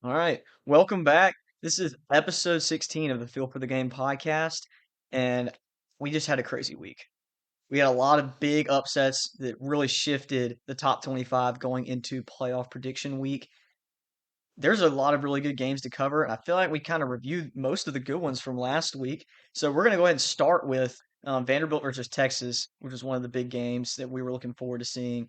All right. Welcome back. This is episode 16 of the Feel for the Game podcast. And we just had a crazy week. We had a lot of big upsets that really shifted the top 25 going into playoff prediction week. There's a lot of really good games to cover. And I feel like we kind of reviewed most of the good ones from last week. So we're going to go ahead and start with Vanderbilt versus Texas, which is one of the big games that we were looking forward to seeing.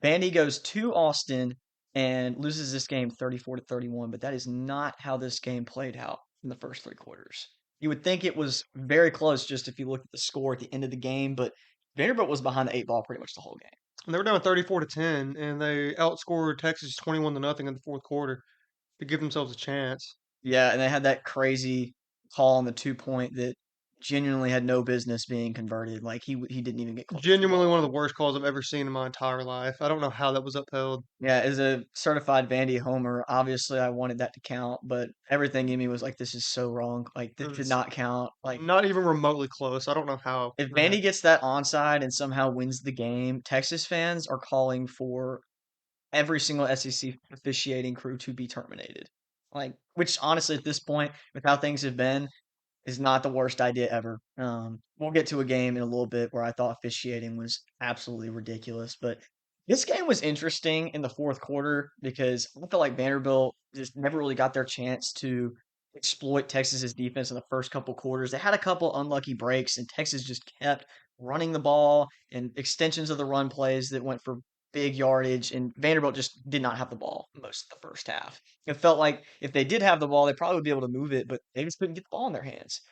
Vandy goes to Austin and loses this game 34-31, but that is not how this game played out in the first three quarters. You would think it was very close just if you look at the score at the end of the game, but Vanderbilt was behind the eight ball pretty much the whole game. And they were down 34-10, and they outscored Texas 21-0 in the fourth quarter to give themselves a chance. Yeah, and they had that crazy call on the 2 point that genuinely had no business being converted. Like he didn't even get close to the Genuinely ball. one of the worst calls I've ever seen in my entire life. I don't know how that was upheld. Yeah, as a certified Vandy homer, obviously I wanted that to count, but everything in me was like, this is so wrong. Like, It this should was not count. Like, not even remotely close. I don't know how if that Vandy happened. gets that onside and somehow wins the game, Texas fans are calling for every single SEC officiating crew to be terminated. Like, which honestly, at this point, with how things have been, is not the worst idea ever. We'll get to a game in a little bit where I thought officiating was absolutely ridiculous, but this game was interesting in the fourth quarter because I felt like Vanderbilt just never really got their chance to exploit Texas's defense in the first couple quarters. They had a couple unlucky breaks, and Texas just kept running the ball and extensions of the run plays that went for big yardage, and Vanderbilt just did not have the ball most of the first half. It felt like if they did have the ball, they probably would be able to move it, but they just couldn't get the ball in their hands.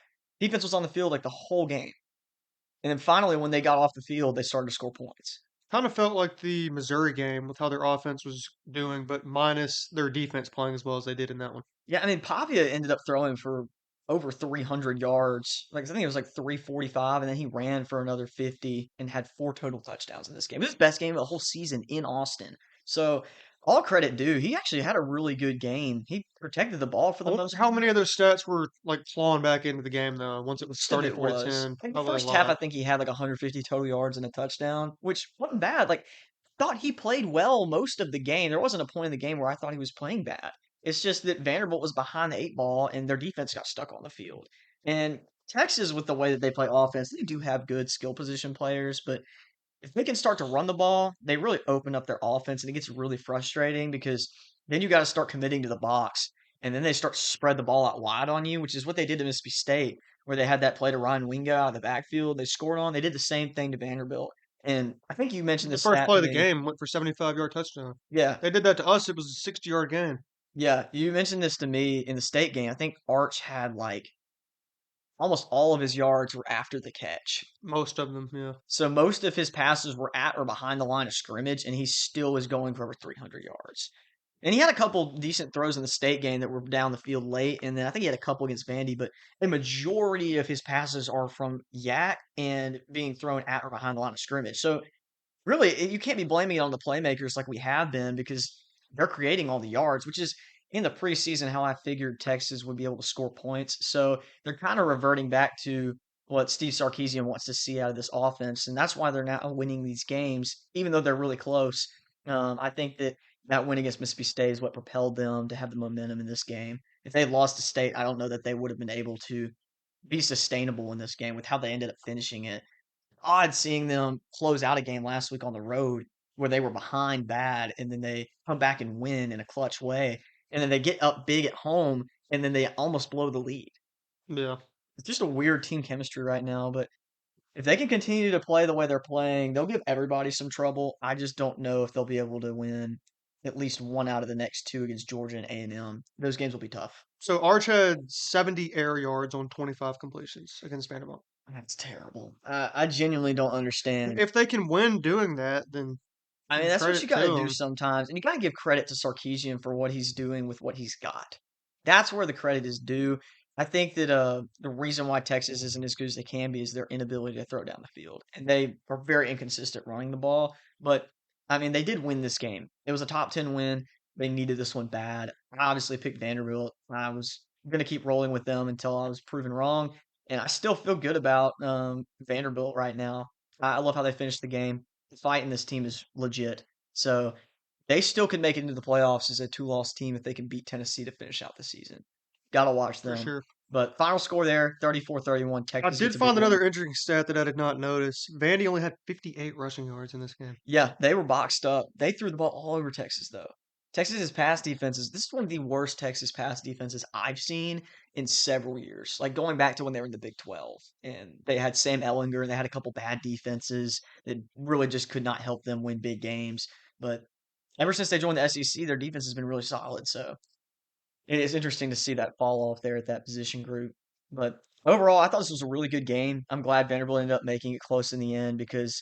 Defense was on the field like the whole game. And then finally, when they got off the field, they started to score points. Kind of felt like the Missouri game with how their offense was doing, but minus their defense playing as well as they did in that one. Yeah, I mean, Pavia ended up throwing for over 300 yards. Like, I think it was like 345, and then he ran for another 50 and had four total touchdowns in this game. It was his best game of the whole season in Austin. So, all credit due. He actually had a really good game. He protected the ball for I the wonder most how part. many of those stats were like clawing back into the game though. Once it was Most of it 34 to was. 10, I think the probably a first half, I lot. think he had like 150 total yards and a touchdown, which wasn't bad. Like, thought he played well most of the game. There wasn't a point in the game where I thought he was playing bad. It's just that Vanderbilt was behind the eight ball and their defense got stuck on the field. And Texas, with the way that they play offense, they do have good skill position players, but if they can start to run the ball, they really open up their offense, and it gets really frustrating because then you got to start committing to the box, and then they start to spread the ball out wide on you, which is what they did to Mississippi State, where they had that play to Ryan Wingo out of the backfield. They scored on. They did the same thing to Vanderbilt, and I think you mentioned The this first stat play to of the me. game went for 75-yard touchdown. Yeah, They did that to us. It was a 60-yard gain. yeah, you mentioned this to me in the state game. I think Arch had like almost all of his yards were after the catch. Most of them, yeah. So most of his passes were at or behind the line of scrimmage, and he still was going for over 300 yards. And he had a couple decent throws in the state game that were down the field late, and then I think he had a couple against Vandy, but the majority of his passes are from Yak and being thrown at or behind the line of scrimmage. So really, you can't be blaming it on the playmakers like we have been because they're creating all the yards, which is in the preseason how I figured Texas would be able to score points. So they're kind of reverting back to what Steve Sarkisian wants to see out of this offense, and that's why they're now winning these games, even though they're really close. I think that that win against Mississippi State is what propelled them to have the momentum in this game. If they had lost to State, I don't know that they would have been able to be sustainable in this game with how they ended up finishing it. Odd seeing them close out a game last week on the road where they were behind bad and then they come back and win in a clutch way. And then they get up big at home and then they almost blow the lead. Yeah. It's just a weird team chemistry right now, but if they can continue to play the way they're playing, they'll give everybody some trouble. I just don't know if they'll be able to win at least one out of the next two against Georgia and A&M. Those games will be tough. So Arch had 70 air yards on 25 completions against Vanderbilt. That's terrible. I genuinely don't understand. If they can win doing that, then I mean, that's what you credit got to to do them. sometimes, and you got to give credit to Sarkeesian for what he's doing with what he's got. That's where the credit is due. I think that the reason why Texas isn't as good as they can be is their inability to throw down the field, and they are very inconsistent running the ball. But I mean, they did win this game. It was a top 10 win. They needed this one bad. I obviously picked Vanderbilt. I was going to keep rolling with them until I was proven wrong, and I still feel good about Vanderbilt right now. I love how they finished the game. The fight in this team is legit. So They still could make it into the playoffs as a two-loss team if they can beat Tennessee to finish out the season. Gotta watch for them. sure. But final score there, 34-31. I Texas did gets a big find win. another interesting stat that I did not notice. Vandy only had 58 rushing yards in this game. Yeah, they were boxed up. They threw the ball all over Texas, though. Texas's pass defenses, this is one of the worst Texas pass defenses I've seen in several years. Like going back to when they were in the Big 12 and they had Sam Ellinger and they had a couple bad defenses that really just could not help them win big games. But ever since they joined the SEC, their defense has been really solid. So it is interesting to see that fall off there at that position group. But overall, I thought this was a really good game. I'm glad Vanderbilt ended up making it close in the end because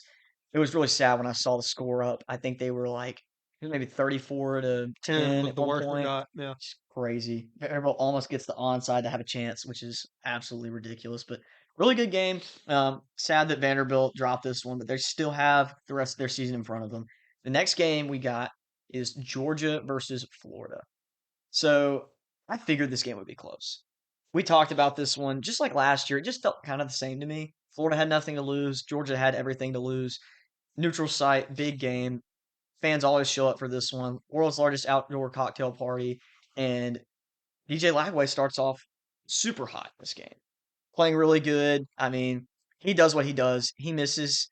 it was really sad when I saw the score up. I think they were like it was maybe 34 to 10 10 was at the one worst we point. got. Yeah. It's crazy. Vanderbilt almost gets the onside to have a chance, which is absolutely ridiculous. But really good game. Sad that Vanderbilt dropped this one, but they still have the rest of their season in front of them. The next game we got is Georgia versus Florida. So I figured this game would be close. We talked about this one just like last year. It just felt kind of the same to me. Florida had nothing to lose. Georgia had everything to lose. Neutral site, big game. Fans always show up for this one. World's largest outdoor cocktail party. And DJ Lagway starts off super hot this game, playing really good. I mean, he does what he does. He misses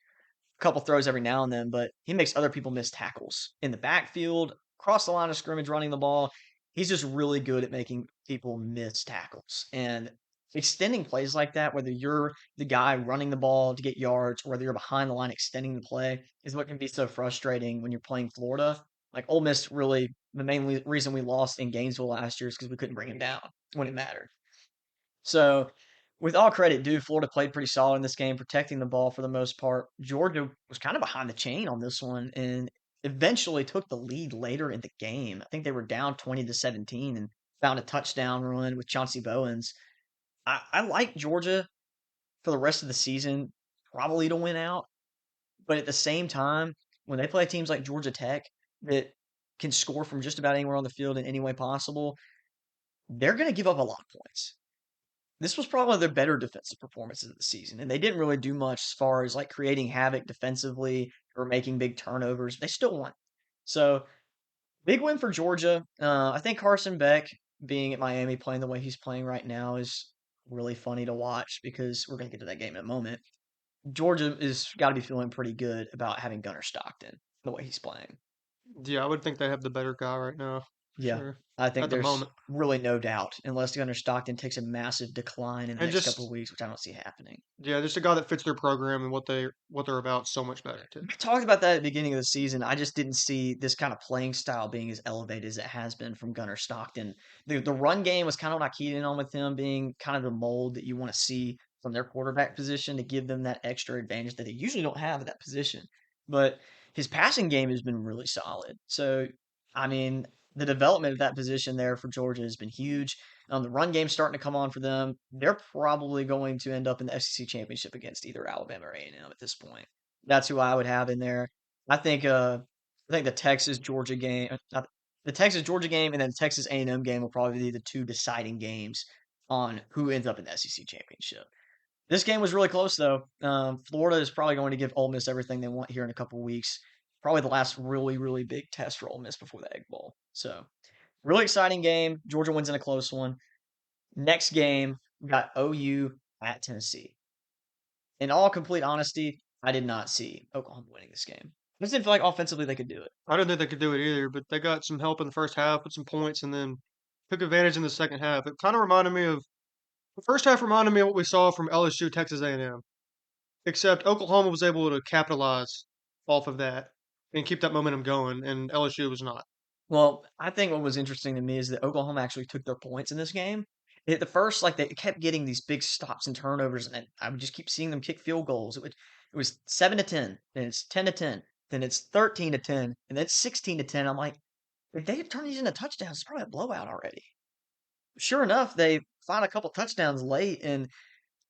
couple throws every now and then, but he makes other people miss tackles in the backfield, across the line of scrimmage, running the ball. He's just really good at making people miss tackles and extending plays like that. Whether you're the guy running the ball to get yards, or whether you're behind the line extending the play, is what can be so frustrating when you're playing Florida. Like Ole Miss, really the main reason we lost in Gainesville last year is because we couldn't bring him down when it mattered. So, with all credit due, Florida played pretty solid in this game, protecting the ball for the most part. Georgia was kind of behind the chain on this one and eventually took the lead later in the game. I think they were down 20 to 17 and found a touchdown run with Chauncey Bowens. I like Georgia for the rest of the season, probably to win out. But at the same time, when they play teams like Georgia Tech that can score from just about anywhere on the field in any way possible, they're going to give up a lot of points. This was probably their better defensive performances of the season, and they didn't really do much as far as like creating havoc defensively or making big turnovers. They still won. So big win for Georgia. I think Carson Beck being at Miami playing the way he's playing right now is really funny to watch because we're going to get to that game in a moment. Georgia is got to be feeling pretty good about having Gunnar Stockton the way he's playing. Yeah, I would think they have the better guy right now, for Yeah, sure. I think At the there's moment. really no doubt unless Gunnar Stockton takes a massive decline in the And next couple of just weeks, which I don't see happening. yeah, just a guy that fits their program and what they're about so much better too. We talked about that at the beginning of the season. I just didn't see this kind of playing style being as elevated as it has been from Gunnar Stockton. The run game was kind of what I keyed in on with him being kind of the mold that you want to see from their quarterback position to give them that extra advantage that they usually don't have at that position. But his passing game has been really solid. So, I mean, the development of that position there for Georgia has been huge. The run game's starting to come on for them. They're probably going to end up in the SEC championship against either Alabama or A&M at this point. That's who I would have in there. I think I think the Texas Georgia game, the Texas Georgia game, and then Texas A&M game will probably be the two deciding games on who ends up in the SEC championship. This game was really close though. Florida is probably going to give Ole Miss everything they want here in a couple of weeks. Probably the last really big test for Ole Miss before the Egg Bowl. So really exciting game. Georgia wins in a close one. Next game, we got OU at Tennessee. In all complete honesty, I did not see Oklahoma winning this game. I just didn't feel like offensively they could do it. I didn't think they could do it either, but they got some help in the first half with some points and then took advantage in the second half. It kind of reminded me of the first half reminded me of what we saw from LSU Texas A&M, except Oklahoma was able to capitalize off of that and keep that momentum going, and LSU was not. Well, I think what was interesting to me is that Oklahoma actually took their points in this game. At the first, like they kept getting these big stops and turnovers, and I would just keep seeing them kick field goals. It was 7-10, then it's 10-10, then it's 13-10, and then it's 16-10. I'm like, if they had turned these into touchdowns, it's probably a blowout already. Sure enough, they find a couple touchdowns late, and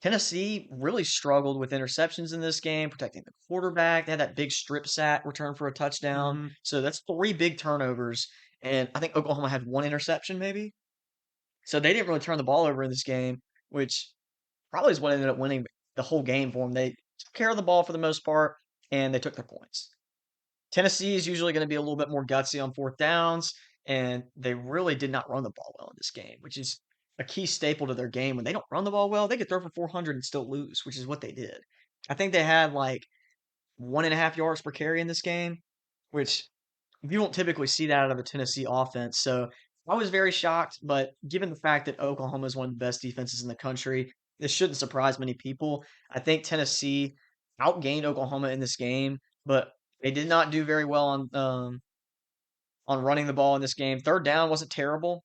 Tennessee really struggled with interceptions in this game, protecting the quarterback. They had that big strip sack return for a touchdown. Mhm. So that's three big turnovers. And I think Oklahoma had one interception, maybe. So they didn't really turn the ball over in this game, which probably is what ended up winning the whole game for them. They took care of the ball for the most part, and they took their points. Tennessee is usually going to be a little bit more gutsy on fourth downs, and they really did not run the ball well in this game, which is a key staple to their game. When they don't run the ball well, they could throw for 400 and still lose, which is what they did. I think they had like 1.5 yards per carry in this game, which you don't typically see that out of a Tennessee offense. So I was very shocked, but given the fact that Oklahoma is one of the best defenses in the country, this shouldn't surprise many people. I think Tennessee outgained Oklahoma in this game, but they did not do very well on running the ball in this game. Third down wasn't terrible.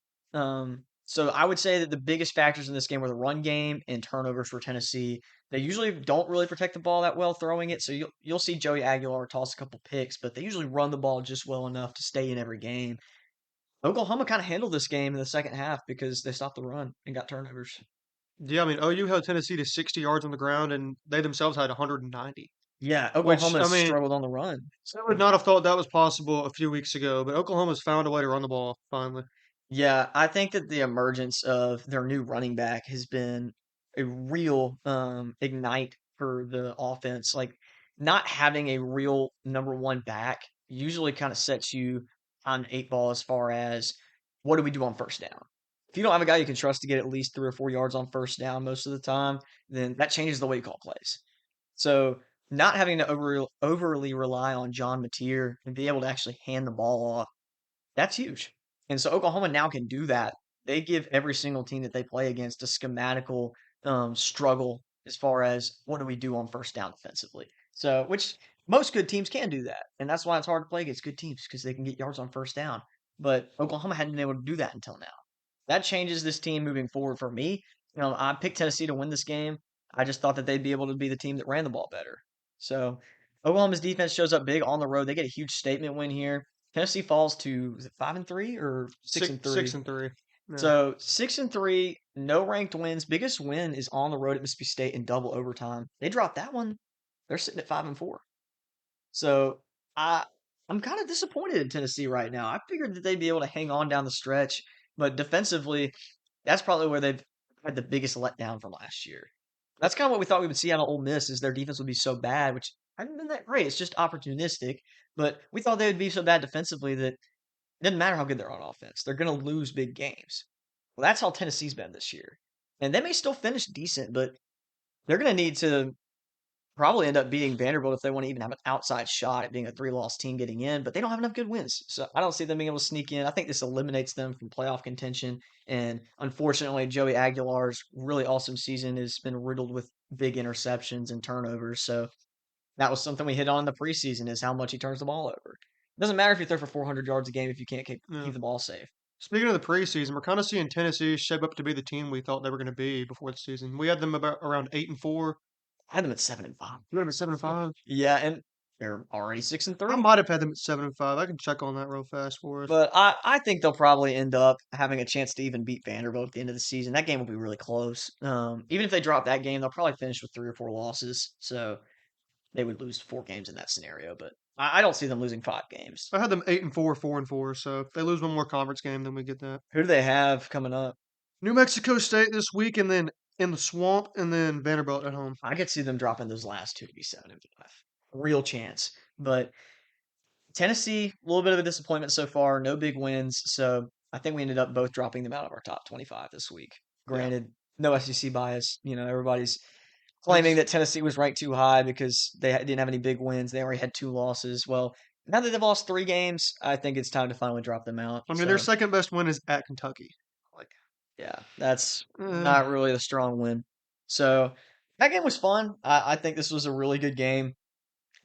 So I would say that the biggest factors in this game were the run game and turnovers for Tennessee. They usually don't really protect the ball that well throwing it, so you'll see Joey Aguilar toss a couple picks, but they usually run the ball just well enough to stay in every game. Oklahoma kind of handled this game in the second half because they stopped the run and got turnovers. Yeah, I mean, OU held Tennessee to 60 yards on the ground, and they themselves had 190. Yeah, Which Oklahoma I mean, struggled on the run. I would not have thought that was possible a few weeks ago, but Oklahoma's found a way to run the ball finally. Yeah, I think that the emergence of their new running back has been a real ignite for the offense. Like not having a real number one back usually kind of sets you on an eight ball as far as what do we do on first down. If you don't have a guy you can trust to get at least 3 or 4 yards on first down most of the time, then that changes the way you call plays. So not having to overly rely on John Mateer and be able to actually hand the ball off, that's huge. And so Oklahoma now can do that. They give every single team that they play against a schematical struggle as far as what do we do on first down defensively. So, which most good teams can do that. And that's why it's hard to play against good teams because they can get yards on first down. But Oklahoma hadn't been able to do that until now. That changes this team moving forward for me. I picked Tennessee to win this game. I just thought that they'd be able to be the team that ran the ball better. So Oklahoma's defense shows up big on the road. They get a huge statement win here. Tennessee falls to is it 5-3 or six Six, and six three? and three. Yeah. So 6-3, no ranked wins. Biggest win is on the road at Mississippi State in double overtime. They dropped that one. They're sitting at 5-4. So I I'm kind of disappointed in Tennessee right now. I figured that they'd be able to hang on down the stretch, but defensively, that's probably where they've had the biggest letdown from last year. That's kind of what we thought we would see out of Ole Miss is their defense would be so bad, which hasn't been that great. It's just opportunistic, but we thought they would be so bad defensively that it doesn't matter how good they're on offense. They're going to lose big games. Well, that's how Tennessee's been this year. And they may still finish decent, but they're going to need to probably end up beating Vanderbilt if they want to even have an outside shot at being a three-loss team getting in, but they don't have enough good wins. So I don't see them being able to sneak in. I think this eliminates them from playoff contention. And unfortunately, Joey Aguilar's really awesome season has been riddled with big interceptions and turnovers. So that was something we hit on in the preseason is how much he turns the ball over. It doesn't matter if you throw for 400 yards a game if you can't Yeah. keep the ball safe. Speaking of the preseason, we're kind of seeing Tennessee shape up to be the team we thought they were going to be before the season. We had them about around 8-4. I had them at 7-5. You had them at 7-5. Yeah, and they're already six and I three. might have had them at 7-5. I can check on that real fast for us. But I think they'll probably end up having a chance to even beat Vanderbilt at the end of the season. That game will be really close. Even if they drop that game, they'll probably finish with 3 or 4 losses. So they would lose 4 games in that scenario. But I don't see them losing 5 games. I had them 8-4, 4-4. So if they lose one more conference game, then we get that. Who do they have coming up? New Mexico State this week, and then in the swamp, and then Vanderbilt at home. I could see them dropping those last two to be 7-5. Real chance. But Tennessee, a little bit of a disappointment so far. No big wins. So I think we ended up both dropping them out of our top 25 this week. Yeah. Granted, no SEC bias. Everybody's claiming that Tennessee was ranked too high because they didn't have any big wins. They already had 2 losses. Well, now that they've lost 3 games, I think it's time to finally drop them out. I mean, their second best win is at Kentucky. Like, Yeah, that's uh, not really a strong win. So that game was fun. I think this was a really good game.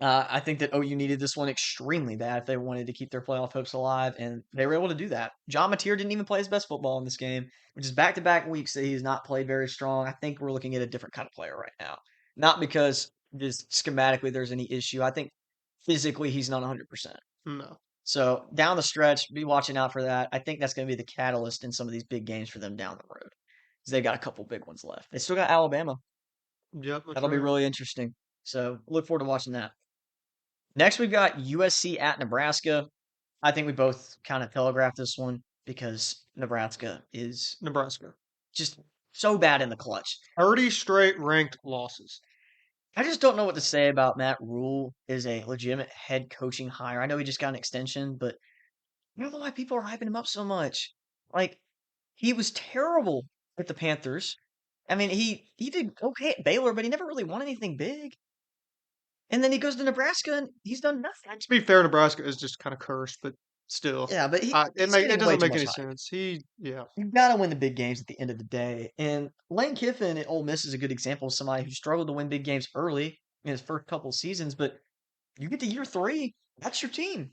I think that OU needed this one extremely bad if they wanted to keep their playoff hopes alive, and they were able to do that. John Mateer didn't even play his best football in this game, which is back-to-back weeks that he's not played very strong. I think we're looking at a different kind of player right now. Not because just schematically there's any issue. I think physically he's not 100%. no. So down the stretch, be watching out for that. I think that's going to be the catalyst in some of these big games for them down the road. 'Cause they got a couple big ones left. They still got Alabama. Yep, that's That'll be right. really interesting. So look forward to watching that. Next, we've got USC at Nebraska. I think we both kind of telegraphed this one because Nebraska is Nebraska. just so bad in the clutch. 30 straight ranked losses. I just don't know what to say about Matt Rule as a legitimate head coaching hire. I know he just got an extension, but I don't know why people are hyping him up so much. Like, he was terrible with the Panthers. I mean, he did okay at Baylor, but he never really won anything big. And then he goes to Nebraska and he's done nothing. To be fair, Nebraska is just kind of cursed, but still, Yeah, but it he's it getting way doesn't too make much any hype. sense. Yeah, You've got to win the big games at the end of the day. And Lane Kiffin at Ole Miss is a good example of somebody who struggled to win big games early in his first couple of seasons, but you get to year three, that's your team.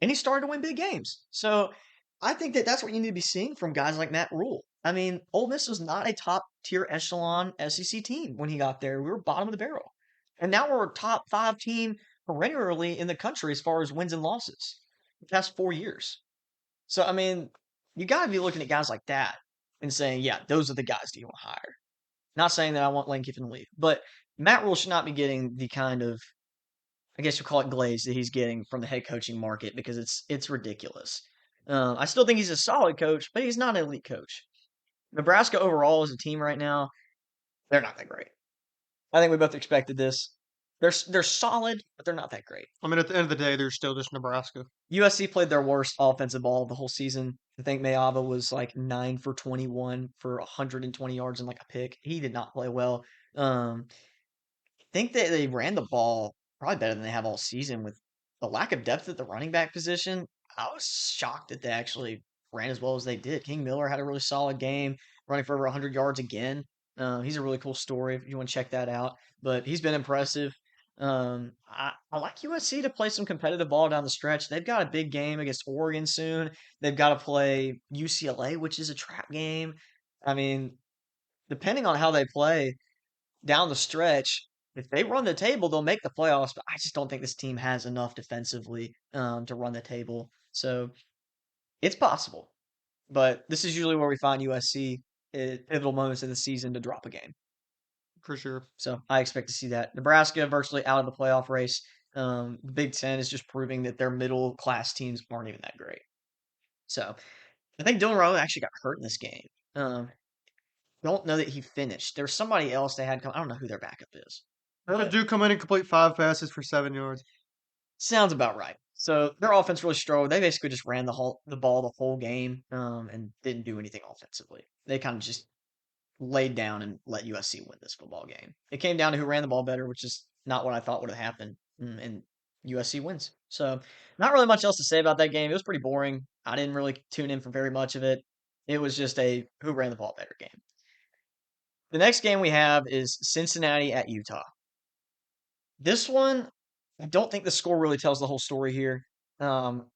And he started to win big games. So I think that that's what you need to be seeing from guys like Matt Rule. I mean, Ole Miss was not a top tier echelon SEC team when he got there. We were bottom of the barrel. And now we're a top five team perennially in the country as far as wins and losses the past 4 years. So, I mean, you got to be looking at guys like that and saying, yeah, those are the guys that you want to hire. Not saying that I want Lane Kiffin to leave, but Matt Rule should not be getting the kind of, I guess you call it glaze that he's getting from the head coaching market because it's ridiculous. I still think he's a solid coach, but he's not an elite coach. Nebraska overall as a team right now, they're not that great. I think we both expected this. They're solid, but they're not that great. I mean, at the end of the day, they're still just Nebraska. USC played their worst offensive ball of the whole season. I think Mayava was like 9 for 21 for 120 yards and like a pick. He did not play well. Think that they ran the ball probably better than they have all season with the lack of depth at the running back position. I was shocked that they actually ran as well as they did. King Miller had a really solid game, running for over 100 yards again. He's a really cool story if you want to check that out. But he's been impressive. I like USC to play some competitive ball down the stretch. They've got a big game against Oregon soon. They've got to play UCLA, which is a trap game. I mean, depending on how they play, down the stretch, if they run the table, they'll make the playoffs. But I just don't think this team has enough defensively to run the table. So it's possible, but this is usually where we find USC at pivotal moments in the season to drop a game. For sure. So I expect to see that. Nebraska virtually out of the playoff race. The Big Ten is just proving that their middle class teams aren't even that great. So I think Dylan Rowe actually got hurt in this game. Don't know that he finished. There's somebody else they had come. I don't know who their backup is. They had a But dude come in and complete 5 passes for 7 yards. sounds about right. So their offense really struggled. They basically just ran the ball the whole game, and didn't do anything offensively. They kind of just laid down and let USC win this football game. It came down to who ran the ball better, which is not what I thought would have happened, and USC wins. So not really much else to say about that game. It was pretty boring. I didn't really tune in for very much of it. It was just a who ran the ball better game. The next game we have is Cincinnati at Utah. This one, I don't think the score really tells the whole story here. Um,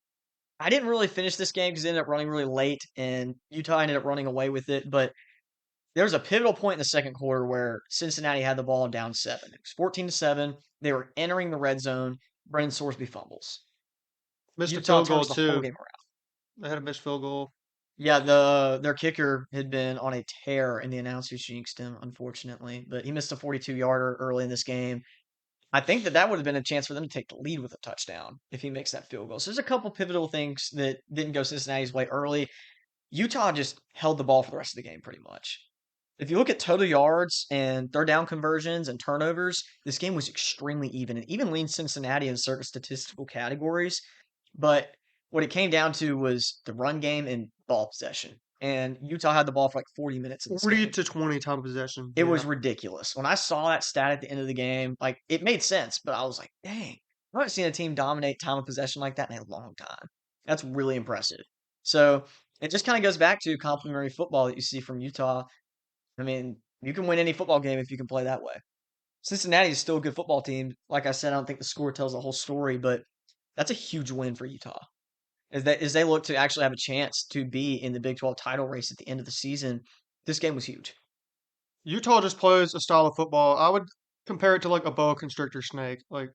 I didn't really finish this game because it ended up running really late, and Utah ended up running away with it. But there was a pivotal point in the second quarter where Cincinnati had the ball down 7. It was 14-7. They were entering the red zone. Brennan Sorsby fumbles. Missed a Utah field goal turns the whole too. game around. They had a missed field goal. Yeah, their kicker had been on a tear, and the announcers jinxed him, unfortunately. But he missed a 42-yarder early in this game. I think that would have been a chance for them to take the lead with a touchdown if he makes that field goal. So there's a couple pivotal things that didn't go Cincinnati's way early. Utah just held the ball for the rest of the game pretty much. If you look at total yards and third down conversions and turnovers, this game was extremely even and even leaned Cincinnati in certain statistical categories. But what it came down to was the run game and ball possession. And Utah had the ball for like 40 minutes in this 40 game. to 20 time possession. It Yeah. was ridiculous. When I saw that stat at the end of the game, like it made sense, but I was like, dang, I haven't seen a team dominate time of possession like that in a long time. That's really impressive. So it just kind of goes back to complementary football that you see from Utah. I mean, you can win any football game if you can play that way. Cincinnati is still a good football team. Like I said, I don't think the score tells the whole story, but that's a huge win for Utah. As they look to actually have a chance to be in the Big 12 title race at the end of the season, this game was huge. Utah just plays a style of football. I would compare it to like a boa constrictor snake. Like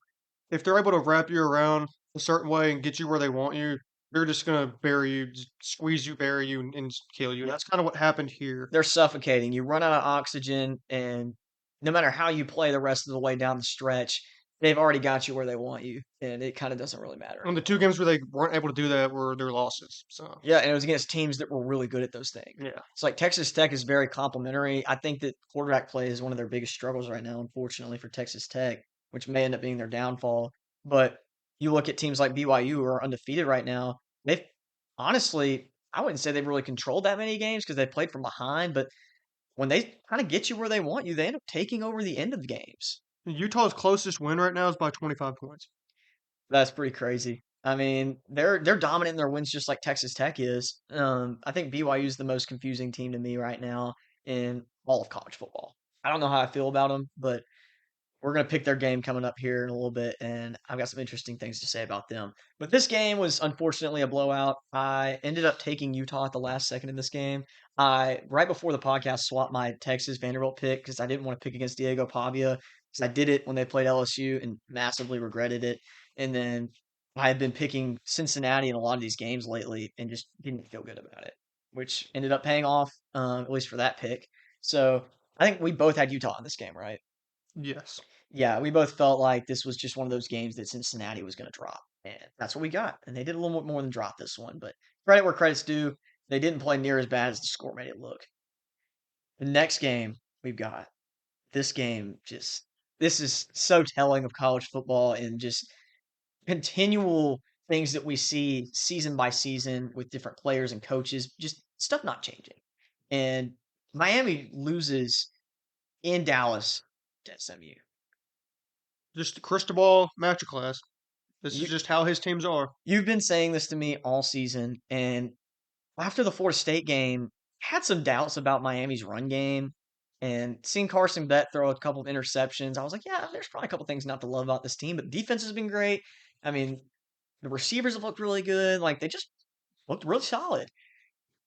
if they're able to wrap you around a certain way and get you where they want you, they're just gonna bury you, just squeeze you, bury you, and just kill you. And that's kind of what happened here. They're suffocating. You run out of oxygen, and no matter how you play the rest of the way down the stretch, they've already got you where they want you, and it kind of doesn't really matter And the 2 anymore. games where they weren't able to do that were their losses, so Yeah, and it was against teams that were really good at those things. yeah. It's like Texas Tech is very complimentary. I think that quarterback play is one of their biggest struggles right now, unfortunately, for Texas Tech, which may end up being their downfall. But you look at teams like BYU who are undefeated right now. They've honestly, I wouldn't say they've really controlled that many games because they played from behind, but when they kind of get you where they want you, they end up taking over the end of the games. Utah's closest win right now is by 25 points. That's pretty crazy. I mean, they're dominant in their wins just like Texas Tech is. I think BYU is the most confusing team to me right now in all of college football. I don't know how I feel about them, but we're going to pick their game coming up here in a little bit, and I've got some interesting things to say about them. But this game was unfortunately a blowout. I ended up taking Utah at the last second in this game. I right before the podcast swapped my Texas Vanderbilt pick because I didn't want to pick against Diego Pavia because I did it when they played LSU and massively regretted it. And then I had been picking Cincinnati in a lot of these games lately and just didn't feel good about it, which ended up paying off, at least for that pick. So I think we both had Utah in this game, right? Yes. Yeah, we both felt like this was just one of those games that Cincinnati was going to drop, and that's what we got. And they did a little bit more than drop this one, but credit where credit's due. They didn't play near as bad as the score made it look. The next game we've got, this game just this is so telling of college football and just continual things that we see season by season with different players and coaches, just stuff not changing. And Miami loses in Dallas to SMU. Just Cristobal masterclass. This is You just how his teams are. you've been saying this to me all season, and after the Florida State game, had some doubts about Miami's run game, and seeing Carson Beck throw a couple of interceptions, I was like, yeah, there's probably a couple things not to love about this team, but defense has been great. I mean, the receivers have looked really good. Like they just looked really solid.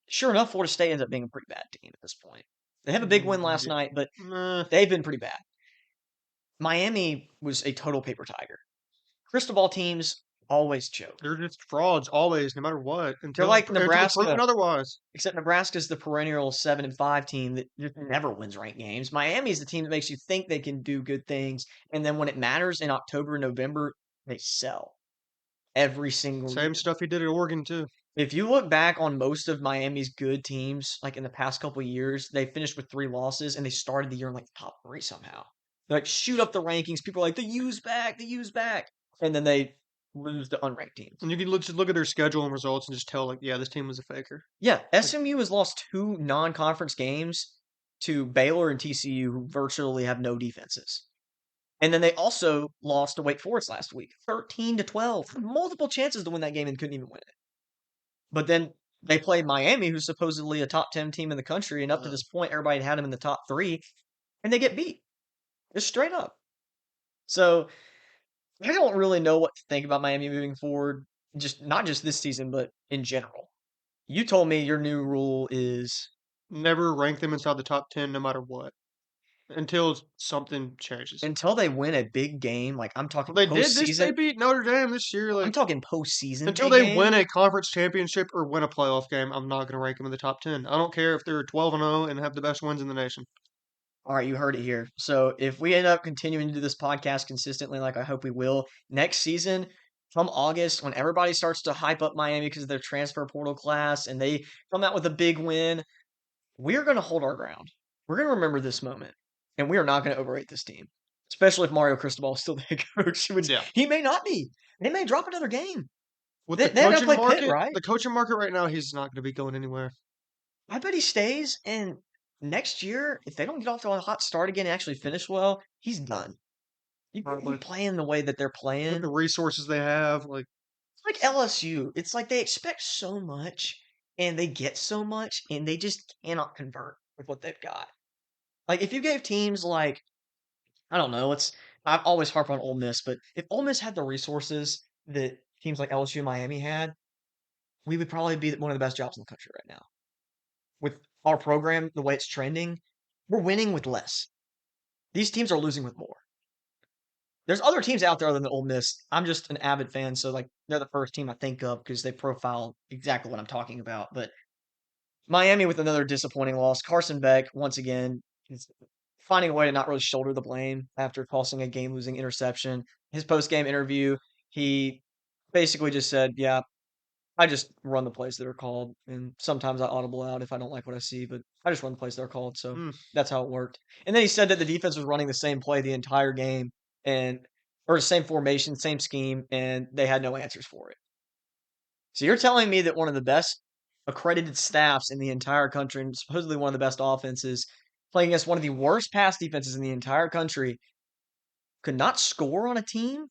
Sure enough, Florida State ends up being a pretty bad team at this point. They have a big win last Yeah. night, but Nah, they've been pretty bad. Miami was a total paper tiger. Cristobal teams always choke. they're just frauds always, no matter what, They're until like until proven Nebraska, otherwise. except Nebraska's the perennial 7-5 team that just never wins ranked games. Miami's the team that makes you think they can do good things, and then when it matters in October and November, they sell every single Same year. stuff he did at Oregon too. If you look back on most of Miami's good teams, like in the past couple of years, they finished with 3 losses, and they started the year in like the top three somehow. They like shoot up the rankings. People are like, the use back, and then they lose to unranked teams. And you can look at their schedule and results and just tell, like, yeah, this team was a faker. Yeah, Like, SMU has lost 2 non-conference games to Baylor and TCU, who virtually have no defenses. And then they also lost to Wake Forest last week, 13-12. Multiple chances to win that game and couldn't even win it. But then they played Miami, who's supposedly a top 10 team in the country, and up to this point, everybody had them in the top 3, and they get beat. Just straight up. So I don't really know what to think about Miami moving forward. Just not just this season, but in general. You told me your new rule is never rank them inside the top 10 no matter what until something changes. until they win a big game, like I'm Well, talking they did this. postseason. They beat Notre Dame this year. I'm Like talking postseason until big they game. win a conference championship or win a playoff game, I'm not going to rank them in the top 10. I don't care if they're 12-0 and have the best wins in the nation. All right, you heard it here. So if we end up continuing to do this podcast consistently, like I hope we will, next season, come August, when everybody starts to hype up Miami because of their transfer portal class and they come out with a big win, we're going to hold our ground. We're going to remember this moment, and we are not going to overrate this team, especially if Mario Cristobal is still the head coach, which Yeah. he may not be. They may drop another game. With They the have to coaching play Pitt, market, right? the coaching market right now, he's not going to be going anywhere. I bet he stays, and next year, if they don't get off to a hot start again and actually finish well, he's done. You Probably. playing the way that they're With playing, the resources they have, like like LSU. It's like they expect so much and they get so much and they just cannot convert with what they've got. Like if you gave teams like I don't know, it's I've always harp on Ole Miss, but if Ole Miss had the resources that teams like LSU and Miami had, we would probably be one of the best jobs in the country right now. With our program, the way it's trending, we're winning with less. These teams are losing with more. There's other teams out there other than Ole Miss. I'm just an avid fan, so like they're the first team I think of because they profile exactly what I'm talking about. But Miami with another disappointing loss. Carson Beck once again is finding a way to not really shoulder the blame after tossing a game-losing interception. His post-game interview, he basically just said, "Yeah, I just run the plays that are called, and sometimes I audible out if I don't like what I see, but I just run the plays that are called, so Mm. that's how it worked." And then he said that the defense was running the same play the entire game and or the same formation, same scheme, and they had no answers for it. So you're telling me that one of the best accredited staffs in the entire country, and supposedly one of the best offenses, playing against one of the worst pass defenses in the entire country, could not score on a team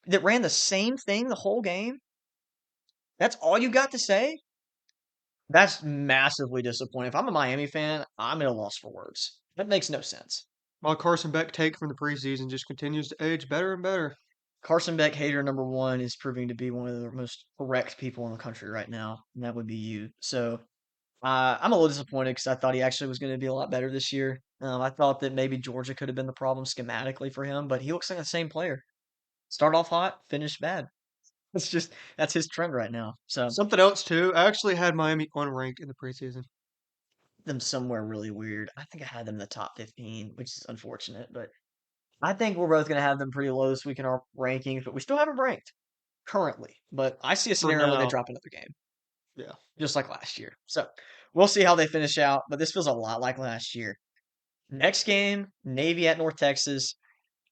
that ran the same thing the whole game? That's all you got to say? That's massively disappointing. If I'm a Miami fan, I'm at a loss for words. That makes no sense. My Carson Beck take from the preseason just continues to age better and better. Carson Beck hater number one is proving to be one of the most correct people in the country right now, and that would be you. So I'm a little disappointed because I thought he actually was going to be a lot better this year. I thought that maybe Georgia could have been the problem schematically for him, but he looks like the same player. Start off hot, finish bad. That's his trend right now. So Something else too. I actually had Miami unranked in the preseason. them somewhere really weird. I think I had them in the top 15, which is unfortunate, but I think we're both going to have them pretty low this week in our rankings, but we still have them ranked currently. But I see a For scenario where they now. drop another game, Yeah. just like last year. So we'll see how they finish out, but this feels a lot like last year. Next game, Navy at North Texas.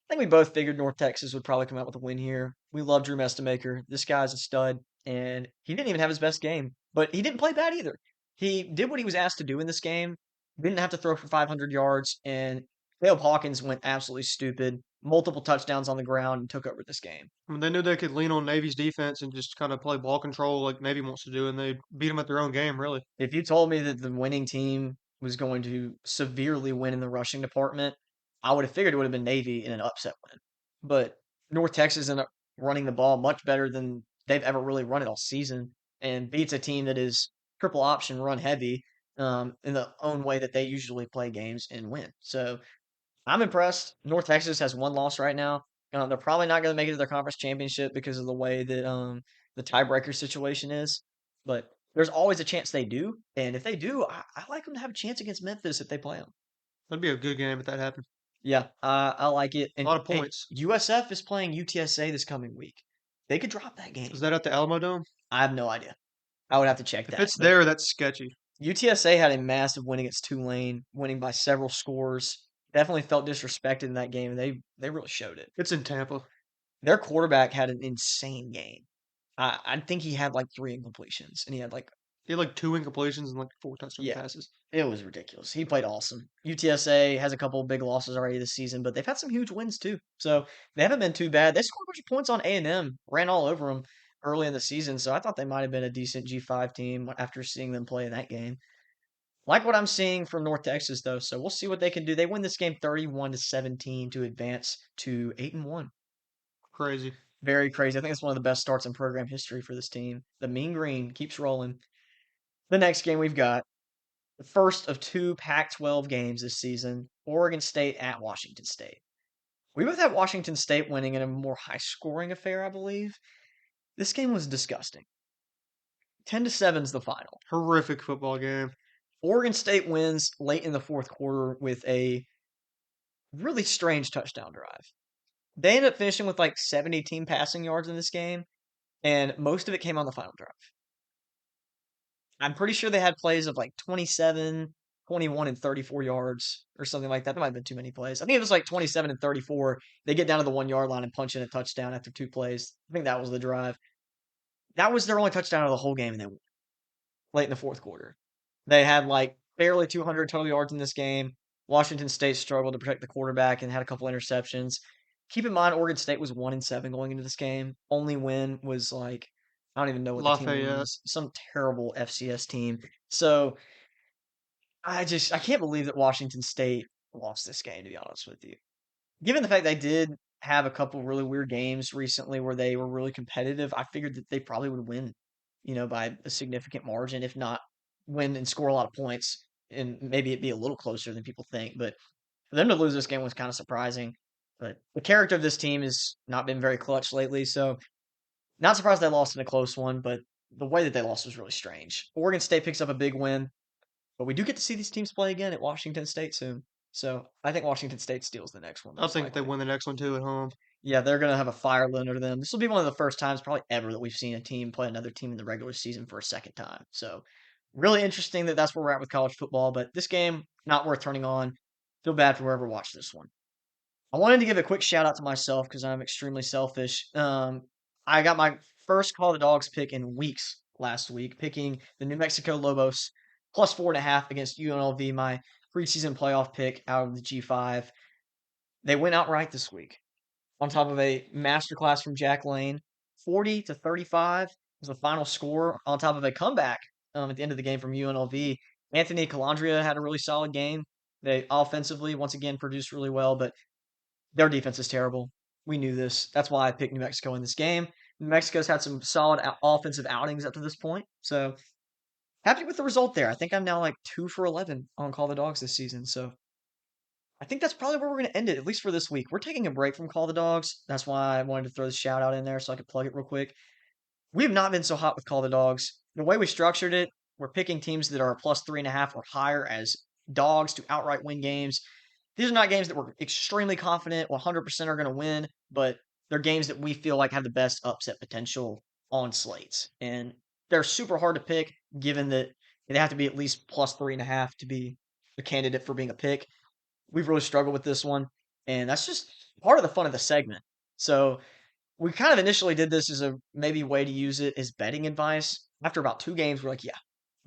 I think we both figured North Texas would probably come out with a win here. We love Drew Mestamaker. This guy's a stud, and he didn't even have his best game, but he didn't play bad either. He did what he was asked to do in this game. Didn't have to throw for 500 yards, and Caleb Hawkins went absolutely stupid. Multiple touchdowns on the ground and took over this game. I mean, they knew they could lean on Navy's defense and just kind of play ball control like Navy wants to do, and they beat them at their own game, really. If you told me that the winning team was going to severely win in the rushing department, I would have figured it would have been Navy in an upset win. But North Texas ended up running the ball much better than they've ever really run it all season and beats a team that is triple option run heavy in the own way that they usually play games and win. So I'm impressed. North Texas has one loss right now. They're probably not going to make it to their conference championship because of the way that the tiebreaker situation is. But there's always a chance they do. And if they do, I like them to have a chance against Memphis if they play them. That'd be a good game if that happened. Yeah, I like it. A And lot of hey, points. USF is playing UTSA this coming week. They could drop that Is game. that at the Alamo Dome? I have no idea. I would have to check If that. it's But there, that's sketchy. UTSA had a massive win against Tulane, winning by several scores. Definitely felt disrespected in that game, and they really showed it. It's in Tampa. Their quarterback had an insane game. I think he had like 3 incompletions, and he had like He had like 2 incompletions and like 4 touchdown yeah, passes. it was ridiculous. He played awesome. UTSA has a couple of big losses already this season, but they've had some huge wins too. So they haven't been too bad. They scored a bunch of points on A&M, ran all over them early in the season. So I thought they might have been a decent G5 team after seeing them play in that game. Like what I'm seeing from North Texas though, so we'll see what they can do. They win this game 31-17 to advance to 8-1. Crazy. Very crazy. I think it's one of the best starts in program history for this team. The Mean Green keeps rolling. The next game we've got the first of 2 Pac-12 games this season, Oregon State at Washington State. We both had Washington State winning in a more high-scoring affair, I believe. This game was disgusting. 10-7 is the final. Horrific football game. Oregon State wins late in the fourth quarter with a really strange touchdown drive. They ended up finishing with like 70 team passing yards in this game, and most of it came on the final drive. I'm pretty sure they had plays of like 27, 21, and 34 yards or something like that. That might have been too many plays. I think it was like 27 and 34. They get down to the 1 yard line and punch in a touchdown after 2 plays. I think that was the drive. That was their only touchdown of the whole game, and they won late in the fourth quarter. They had like barely 200 total yards in this game. Washington State struggled to protect the quarterback and had a couple interceptions. Keep in mind, Oregon State was 1-7 going into this game. Only win was like I don't even know what the team Lafayette. was. Some terrible FCS team. So I can't believe that Washington State lost this game, to be honest with you. Given the fact they did have a couple really weird games recently where they were really competitive, I figured that they probably would win, by a significant margin, if not win and score a lot of points, and maybe it'd be a little closer than people think. But for them to lose this game was kind of surprising. But the character of this team has not been very clutch lately, so not surprised they lost in a close one, but the way that they lost was really strange. Oregon State picks up a big win, but we do get to see these teams play again at Washington State soon. So I think Washington State steals the next one I most think they likely. win the next one too at home. Yeah, they're gonna have a fire lit under them. This will be one of the first times probably ever that we've seen a team play another team in the regular season for a second time. So really interesting that that's where we're at with college football. But this game not worth turning on. Feel bad for whoever watched this one. I wanted to give a quick shout out to myself because I'm extremely selfish. I got my first Call the Dogs pick in weeks last week, picking the New Mexico Lobos plus 4.5 against UNLV, my preseason playoff pick out of the G5. They went outright this week on top of a masterclass from Jack Lane. 40-35 was the final score on top of a comeback at the end of the game from UNLV. Anthony Calandria had a really solid game. They offensively, once again, produced really well, but their defense is terrible. We knew this. That's why I picked New Mexico in this game. New Mexico's had some solid offensive outings up to this point. So happy with the result there. I think I'm now like 2 for 11 on Call the Dogs this season. So I think that's probably where we're going to end it, at least for this week. We're taking a break from Call the Dogs. That's why I wanted to throw this shout out in there so I could plug it real quick. We have not been so hot with Call the Dogs. The way we structured it, we're picking teams that are plus 3.5 or higher as dogs to outright win games. These are not games that we're extremely confident 100% are going to win, but they're games that we feel like have the best upset potential on slates. And they're super hard to pick given that they have to be at least plus 3.5 to be a candidate for being a pick. We've really struggled with this one, and that's just part of the fun of the segment. So we kind of initially did this as a maybe way to use it as betting advice. After about 2 games, we're like, yeah,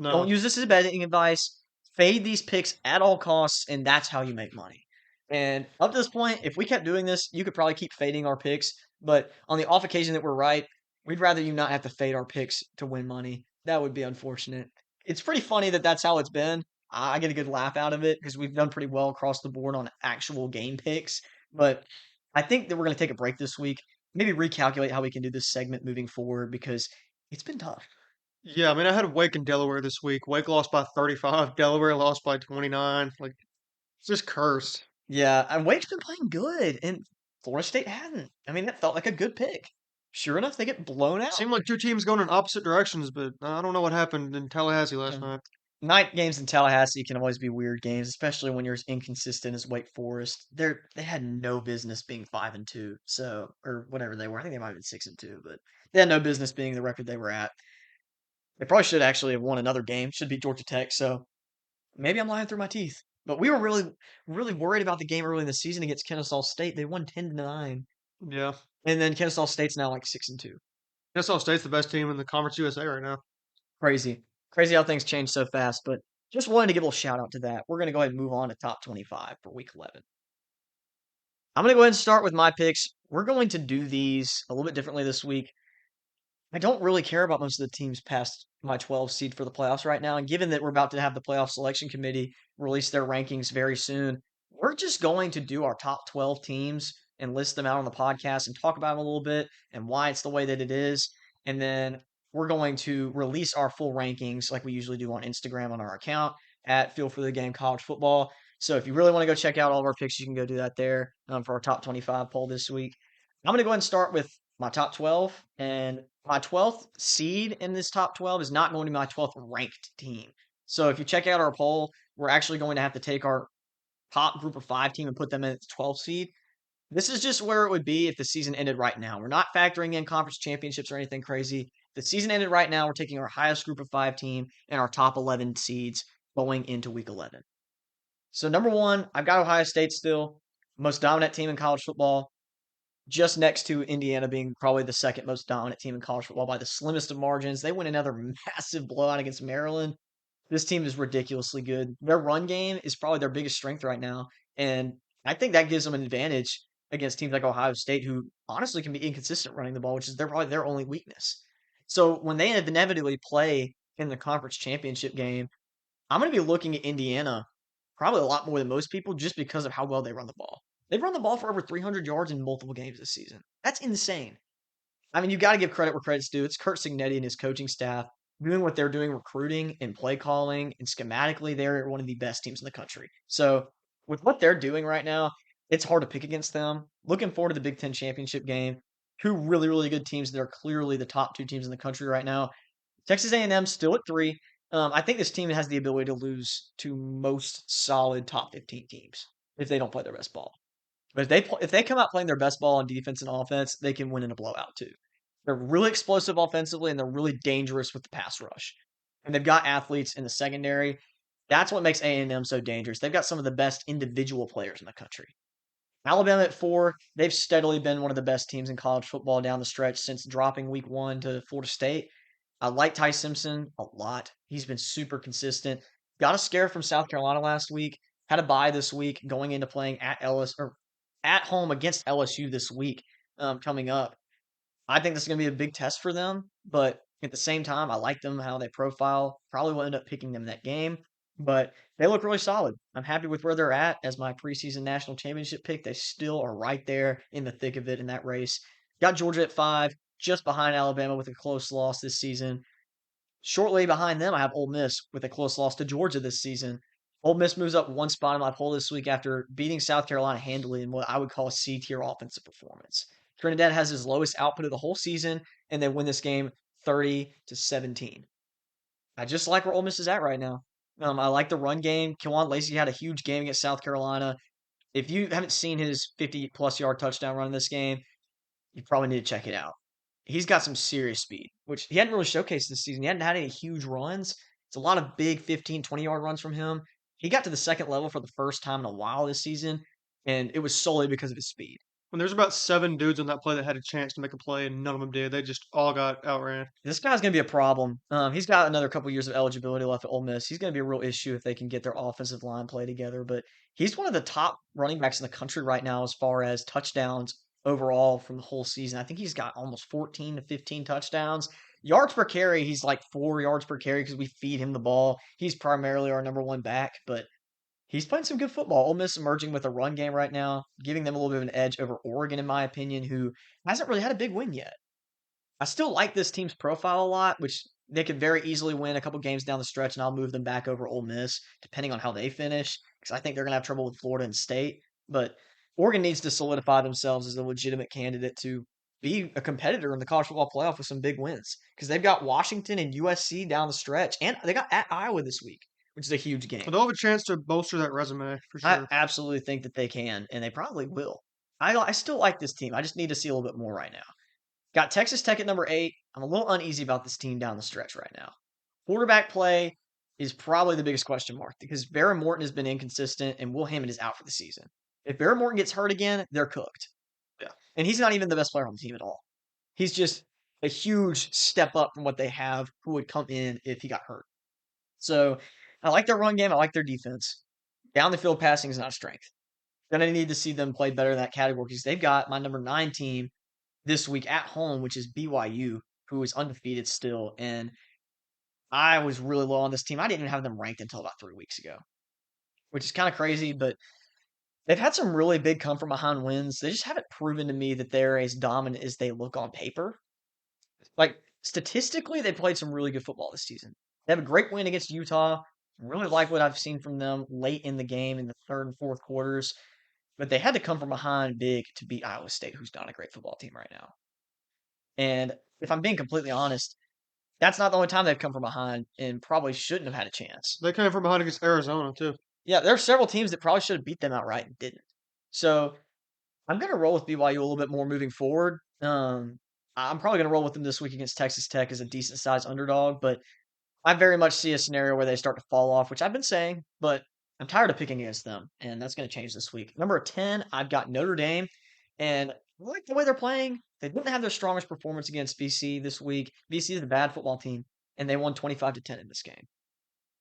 don't No. use this as betting advice. Fade these picks at all costs, and that's how you make money. And up to this point, if we kept doing this, you could probably keep fading our picks. But on the off occasion that we're right, we'd rather you not have to fade our picks to win money. That would be unfortunate. It's pretty funny that that's how it's been. I get a good laugh out of it because we've done pretty well across the board on actual game picks. But I think that we're going to take a break this week, maybe recalculate how we can do this segment moving forward because it's been tough. Yeah, I mean, I had Wake and Delaware this week. Wake lost by 35. Delaware lost by 29. Like, it's just cursed. Yeah, and Wake's been playing good, and Florida State hasn't. I mean, that felt like a good pick. Sure enough, they get blown out. Seemed like two teams going in opposite directions, but I don't know what happened in Tallahassee last Yeah. night. Night games in Tallahassee can always be weird games, especially when you're as inconsistent as Wake Forest. They had no business being 5-2, so or whatever they were. I think they might have been 6-2, but they had no business being the record they were at. They probably should actually have won another game. Should be Georgia Tech. So maybe I'm lying through my teeth. But we were really, really worried about the game early in the season against Kennesaw State. They won 10-9, Yeah. and then Kennesaw State's now like 6-2. Kennesaw State's the best team in the Conference USA right now. Crazy, crazy how things change so fast. But just wanted to give a little shout out to that. We're gonna go ahead and move on to top 25 for week 11. I'm gonna go ahead and start with my picks. We're going to do these a little bit differently this week. I don't really care about most of the teams past my 12 seed for the playoffs right now. And given that we're about to have the playoff selection committee release their rankings very soon, we're just going to do our top 12 teams and list them out on the podcast and talk about them a little bit and why it's the way that it is. And then we're going to release our full rankings like we usually do on Instagram on our account at Feel for the Game College Football. So if you really want to go check out all of our picks, you can go do that there for our top 25 poll this week. I'm going to go ahead and start with my top 12. And my 12th seed in this top 12 is not going to be my 12th ranked team. So if you check out our poll, we're actually going to have to take our top group of 5 team and put them in the 12th seed. This is just where it would be if the season ended right now. We're not factoring in conference championships or anything crazy. If the season ended right now, we're taking our highest group of 5 team and our top 11 seeds going into week 11. So number 1, I've got Ohio State still, most dominant team in college football, just next to Indiana being probably the second most dominant team in college football by the slimmest of margins. They win another massive blowout against Maryland. This team is ridiculously good. Their run game is probably their biggest strength right now. And I think that gives them an advantage against teams like Ohio State, who honestly can be inconsistent running the ball, which is probably their only weakness. So when they inevitably play in the conference championship game, I'm going to be looking at Indiana probably a lot more than most people just because of how well they run the ball. They've run the ball for over 300 yards in multiple games this season. That's insane. I mean, you got to give credit where credit's due. It's Kurt Signetti and his coaching staff doing what they're doing, recruiting and play calling, and schematically, they're one of the best teams in the country. So, with what they're doing right now, it's hard to pick against them. Looking forward to the Big Ten championship game. Two really, really good teams that are clearly the top 2 teams in the country right now. Texas A&M still at 3. I think this team has the ability to lose to most solid top 15 teams. if they don't play their best ball. But if they come out playing their best ball on defense and offense, they can win in a blowout too. They're really explosive offensively and they're really dangerous with the pass rush. And they've got athletes in the secondary. That's what makes A&M so dangerous. They've got some of the best individual players in the country. Alabama at 4, they've steadily been one of the best teams in college football down the stretch since dropping week 1 to Florida State. I like Ty Simpson a lot. He's been super consistent. Got a scare from South Carolina last week. Had a bye this week going into playing at Ellis or at home against LSU this week coming up. I think this is going to be a big test for them, but at the same time, I like them how they profile. Probably will end up picking them that game, but they look really solid. I'm happy with where they're at as my preseason national championship pick. They still are right there in the thick of it in that race. Got Georgia at 5, just behind Alabama with a close loss this season. Shortly behind them, I have Ole Miss with a close loss to Georgia this season. Ole Miss moves up one spot in my poll this week after beating South Carolina handily in what I would call a C-tier offensive performance. Trinidad has his lowest output of the whole season, and they win this game 30-17. I just like where Ole Miss is at right now. I like the run game. Kewan Lacey had a huge game against South Carolina. If you haven't seen his 50-plus yard touchdown run in this game, you probably need to check it out. He's got some serious speed, which he hadn't really showcased this season. He hadn't had any huge runs. It's a lot of big 15, 20-yard runs from him. He got to the second level for the first time in a while this season, and it was solely because of his speed. When there's about 7 dudes on that play that had a chance to make a play and none of them did, they just all got outran. This guy's going to be a problem. He's got another couple years of eligibility left at Ole Miss. He's going to be a real issue if they can get their offensive line play together. But he's one of the top running backs in the country right now as far as touchdowns overall from the whole season. I think he's got almost 14 to 15 touchdowns. Yards per carry, he's like 4 yards per carry because we feed him the ball. He's primarily our number one back, but he's playing some good football. Ole Miss emerging with a run game right now, giving them a little bit of an edge over Oregon, in my opinion, who hasn't really had a big win yet. I still like this team's profile a lot, which they could very easily win a couple games down the stretch, and I'll move them back over Ole Miss, depending on how they finish, because I think they're going to have trouble with Florida and State. But Oregon needs to solidify themselves as a legitimate candidate to be a competitor in the college football playoff with some big wins, because they've got Washington and USC down the stretch, and they got at Iowa this week, which is a huge game. They'll have a chance to bolster that resume for I sure. absolutely think that they can, and they probably will. I still like this team. I just need to see a little bit more right now. Got Texas Tech at number 8. I'm a little uneasy about this team down the stretch right now. Quarterback play is probably the biggest question mark because Barron Morton has been inconsistent and Will Hammond is out for the season. If Barron Morton gets hurt again, they're cooked. Yeah. And he's not even the best player on the team at all. He's just a huge step up from what they have who would come in if he got hurt. So I like their run game. I like their defense. Down the field passing is not a strength. Then I need to see them play better in that category because they've got my number 9 team this week at home, which is BYU, who is undefeated still. And I was really low on this team. I didn't even have them ranked until about 3 weeks ago, which is kind of crazy, but they've had some really big come from behind wins. They just haven't proven to me that they're as dominant as they look on paper. Like, statistically, they played some really good football this season. They have a great win against Utah. I really like what I've seen from them late in the game in the third and fourth quarters. But they had to come from behind big to beat Iowa State, who's not a great football team right now. And if I'm being completely honest, that's not the only time they've come from behind and probably shouldn't have had a chance. They came from behind against Arizona too. Yeah, there are several teams that probably should have beat them outright and didn't. So I'm going to roll with BYU a little bit more moving forward. I'm probably going to roll with them this week against Texas Tech as a decent sized underdog, but I very much see a scenario where they start to fall off, which I've been saying, but I'm tired of picking against them, and that's going to change this week. Number 10, I've got Notre Dame, and I like the way they're playing. They didn't have their strongest performance against BC this week. BC is a bad football team, and they won 25-10 in this game.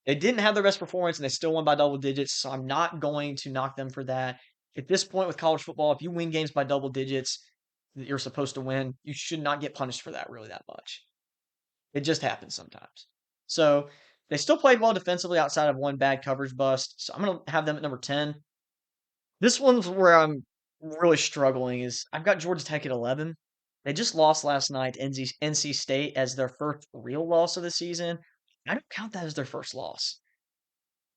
They didn't have their best performance, and they still won by double digits, so I'm not going to knock them for that. At this point with college football, if you win games by double digits that you're supposed to win, you should not get punished for that really that much. It just happens sometimes. So they still played well defensively outside of one bad coverage bust. So I'm going to have them at number 10. This one's where I'm really struggling is I've got Georgia Tech at 11. They just lost last night to NC State as their first real loss of the season. I don't count that as their first loss.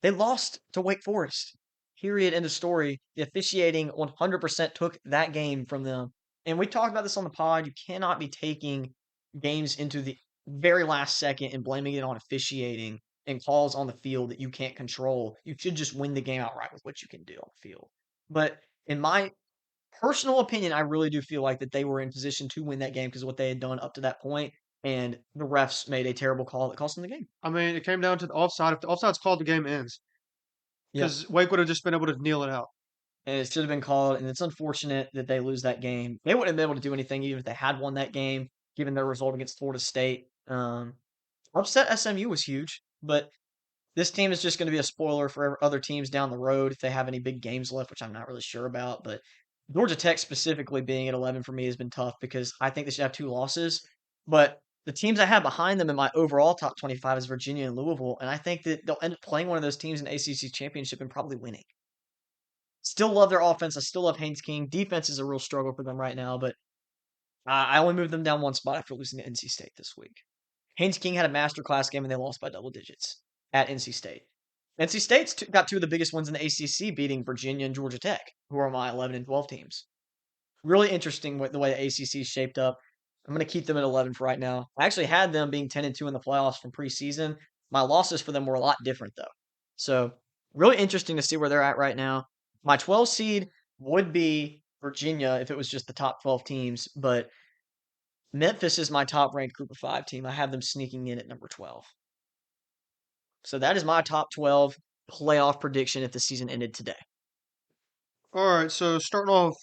They lost to Wake Forest. Period. End of story. The officiating 100% took that game from them. And we talked about this on the pod. You cannot be taking games into the very last second and blaming it on officiating and calls on the field that you can't control. You should just win the game outright with what you can do on the field. But in my personal opinion, I really do feel like that they were in position to win that game because of what they had done up to that point, and the refs made a terrible call that cost them the game. I mean, it came down to the offside. If the offside's called, the game ends Yep. because Wake would have just been able to kneel it out. And it should have been called, and it's unfortunate that they lose that game. They wouldn't have been able to do anything even if they had won that game, given their result against Florida State. Upset SMU was huge, but this team is just going to be a spoiler for other teams down the road if they have any big games left, which I'm not really sure about. But Georgia Tech specifically being at 11 for me has been tough because I think they should have two losses. But the teams I have behind them in my overall top 25 is Virginia and Louisville, and I think that they'll end up playing one of those teams in ACC championship and probably winning. Still love their offense. I still love Haynes King. Defense is a real struggle for them right now, but I only moved them down one spot after losing to NC State this week. Haynes King had a masterclass game and they lost by double digits at NC State. NC State's got two of the biggest wins in the ACC, beating Virginia and Georgia Tech, who are my 11 and 12 teams. Really interesting the way the ACC is shaped up. I'm going to keep them at 11 for right now. I actually had them being 10 and 2 in the playoffs from preseason. My losses for them were a lot different though. So really interesting to see where they're at right now. My 12 seed would be Virginia if it was just the top 12 teams, but Memphis is my top ranked group of five team. I have them sneaking in at number 12. So that is my top 12 playoff prediction if the season ended today. All right, so starting off